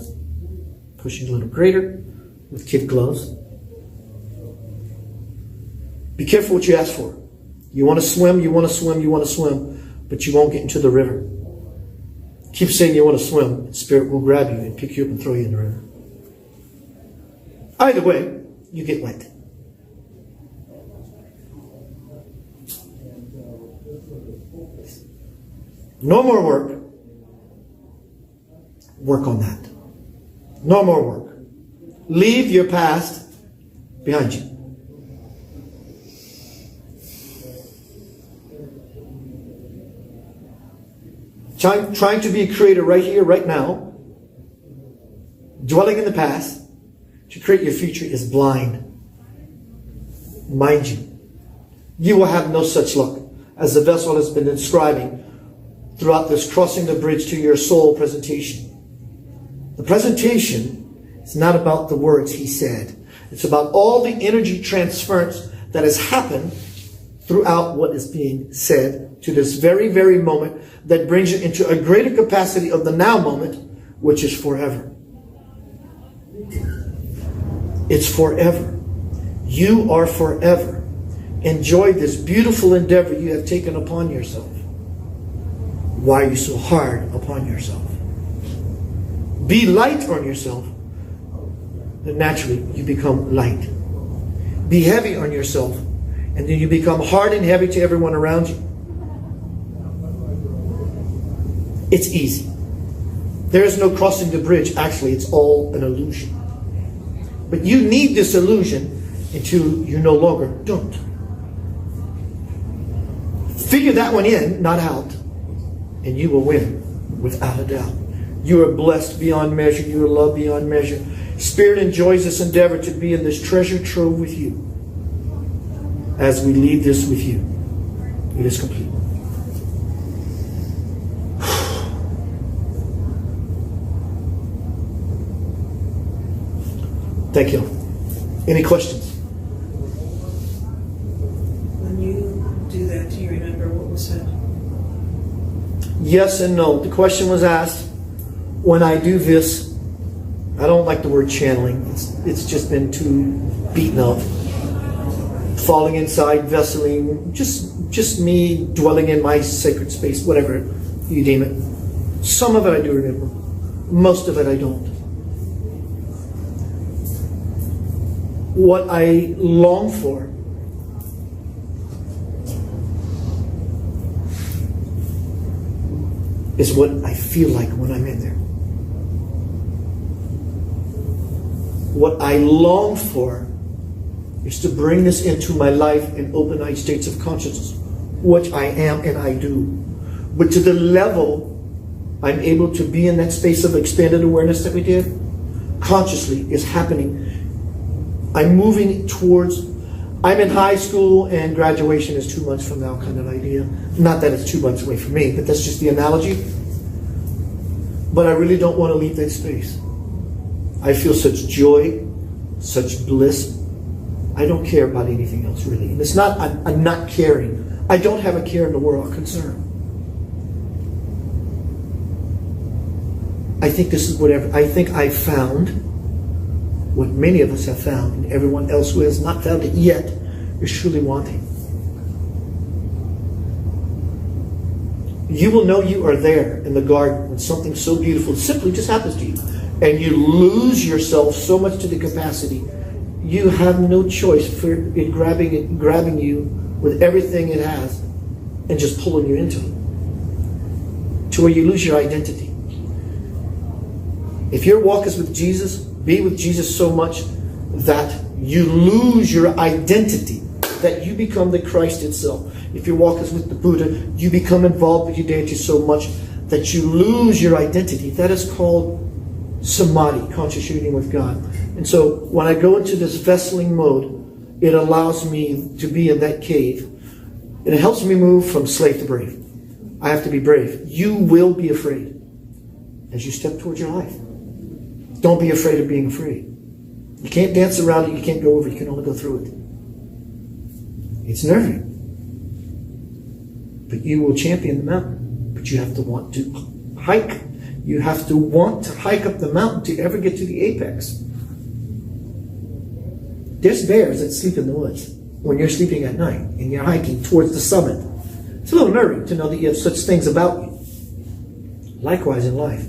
S1: Pushing a little greater with kid gloves. Be careful what you ask for. You want to swim, you want to swim, you want to swim, but you won't get into the river. Keep saying you want to swim, Spirit will grab you and pick you up and throw you in the river. Either way, you get wet. No more work. Work on that. No more work. Leave your past behind you. Trying to be a creator right here, right now, dwelling in the past, to create your future is blind. Mind you, you will have no such luck, as the vessel has been describing throughout this crossing the bridge to your soul presentation. The presentation is not about the words he said. It's about all the energy transference that has happened throughout what is being said to this very, very moment that brings you into a greater capacity of the now moment, which is forever. It's forever. You are forever. Enjoy this beautiful endeavor you have taken upon yourself. Why are you so hard upon yourself? Be light on yourself, then naturally you become light. Be heavy on yourself, and then you become hard and heavy to everyone around you. It's easy. There is no crossing the bridge. Actually, it's all an illusion. But you need this illusion until you no longer don't. Figure that one in, not out, and you will win without a doubt. You are blessed beyond measure. You are loved beyond measure. Spirit enjoys this endeavor to be in this treasure trove with you. As we leave this with you, it is complete. Thank you. Any questions?
S3: When you do that, do you remember what was said?
S1: Yes and no. The question was asked, when I do this, I don't like the word channeling. It's just been too beaten up. Falling inside, vesseling, just me dwelling in my sacred space, whatever you deem it. Some of it I do remember. Most of it I don't. What I long for is what I feel like when I'm in there. What I long for is to bring this into my life in open-eyed states of consciousness, which I am and I do. But to the level I'm able to be in that space of expanded awareness that we did, consciously is happening. I'm moving towards, I'm in high school and graduation is 2 months from now kind of idea. Not that it's 2 months away from me, but that's just the analogy. But I really don't want to leave that space. I feel such joy, such bliss. I don't care about anything else really. And it's not, I'm not caring. I don't have a care in the world or concern. I think this is whatever, I think I found what many of us have found, and everyone else who has not found it yet is truly wanting. You will know you are there in the garden when something so beautiful simply just happens to you, and you lose yourself so much to the capacity you have no choice for it grabbing you with everything it has and just pulling you into it, to where you lose your identity. If your walk is with Jesus, be with Jesus so much that you lose your identity, that you become the Christ itself. If your walk is with the Buddha, you become involved with your deity so much that you lose your identity. That is called samadhi, conscious union with God. And so when I go into this vesseling mode, it allows me to be in that cave. And it helps me move from slave to brave. I have to be brave. You will be afraid as you step towards your life. Don't be afraid of being afraid. You can't dance around it. You can't go over it. You can only go through it. It's nervy. But you will champion the mountain. But you have to want to hike. You have to want to hike up the mountain to ever get to the apex. There's bears that sleep in the woods when you're sleeping at night and you're hiking towards the summit. It's a little nervy to know that you have such things about you. Likewise in life.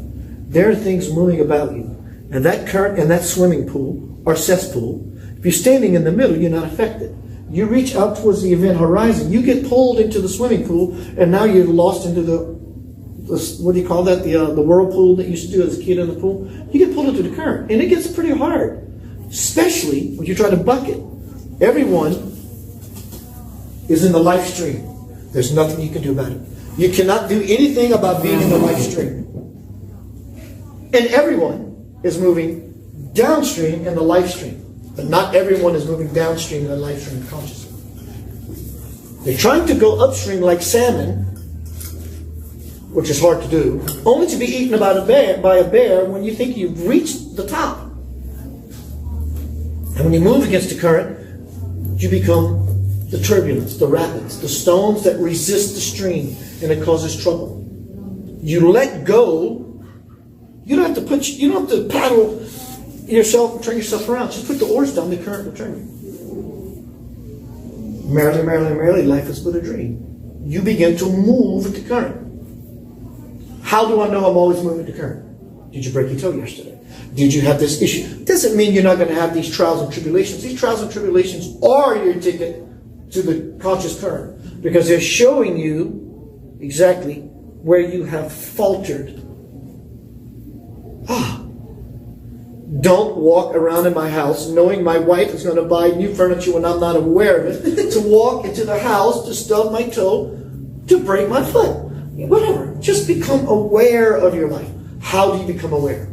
S1: There are things moving about you. And that current and that swimming pool or cesspool, if you're standing in the middle, you're not affected. You reach out towards the event horizon, you get pulled into the swimming pool, and now you're lost into the what do you call that? The whirlpool that you used to do as a kid in the pool. You get pulled into the current, and it gets pretty hard, especially when you try to bucket. Everyone is in the life stream. There's nothing you can do about it. You cannot do anything about being in the life stream. And everyone is moving downstream in the life stream. But not everyone is moving downstream in the life stream consciously. They're trying to go upstream like salmon, which is hard to do, only to be eaten by a bear when you think you've reached the top. And when you move against the current, you become the turbulence, the rapids, the stones that resist the stream, and it causes trouble. You let go. You don't have to paddle yourself and turn yourself around. Just put the oars down, the current will turn you. Merrily, merrily, merrily, life is but a dream. You begin to move with the current. How do I know I'm always moving with the current? Did you break your toe yesterday? Did you have this issue? Doesn't mean you're not going to have these trials and tribulations. These trials and tribulations are your ticket to the conscious current, because they're showing you exactly where you have faltered. Don't walk around in my house knowing my wife is going to buy new furniture when I'm not aware of it, to walk into the house to stub my toe, to break my foot. Whatever. Just become aware of your life. How do you become aware?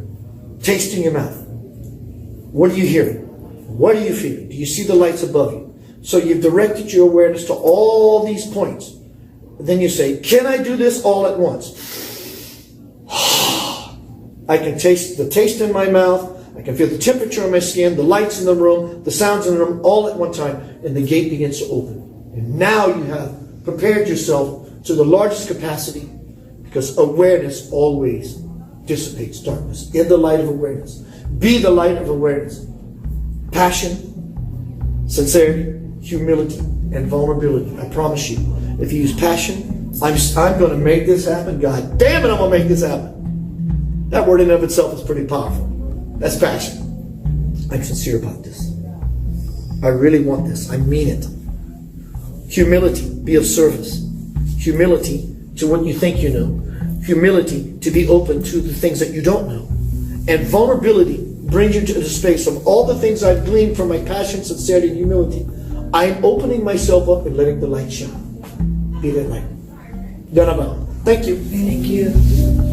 S1: Taste in your mouth. What are you hearing? What are you feeling? Do you see the lights above you? So you've directed your awareness to all these points. Then you say, can I do this all at once? I can taste the taste in my mouth. I can feel the temperature on my skin, the lights in the room, the sounds in the room, all at one time. And the gate begins to open. And now you have prepared yourself to the largest capacity, because awareness always dissipates darkness. In the light of awareness. Be the light of awareness. Passion, sincerity, humility, and vulnerability. I promise you, if you use passion, I'm going to make this happen. God damn it, I'm going to make this happen. That word in and of itself is pretty powerful. That's passion. I'm sincere about this. I really want this. I mean it. Humility, be of service. Humility to what you think you know. Humility to be open to the things that you don't know. And vulnerability brings you to the space of all the things I've gleaned from my passion, sincerity, and humility. I'm opening myself up and letting the light shine. Be that light. Done about. Thank you.
S3: Thank you.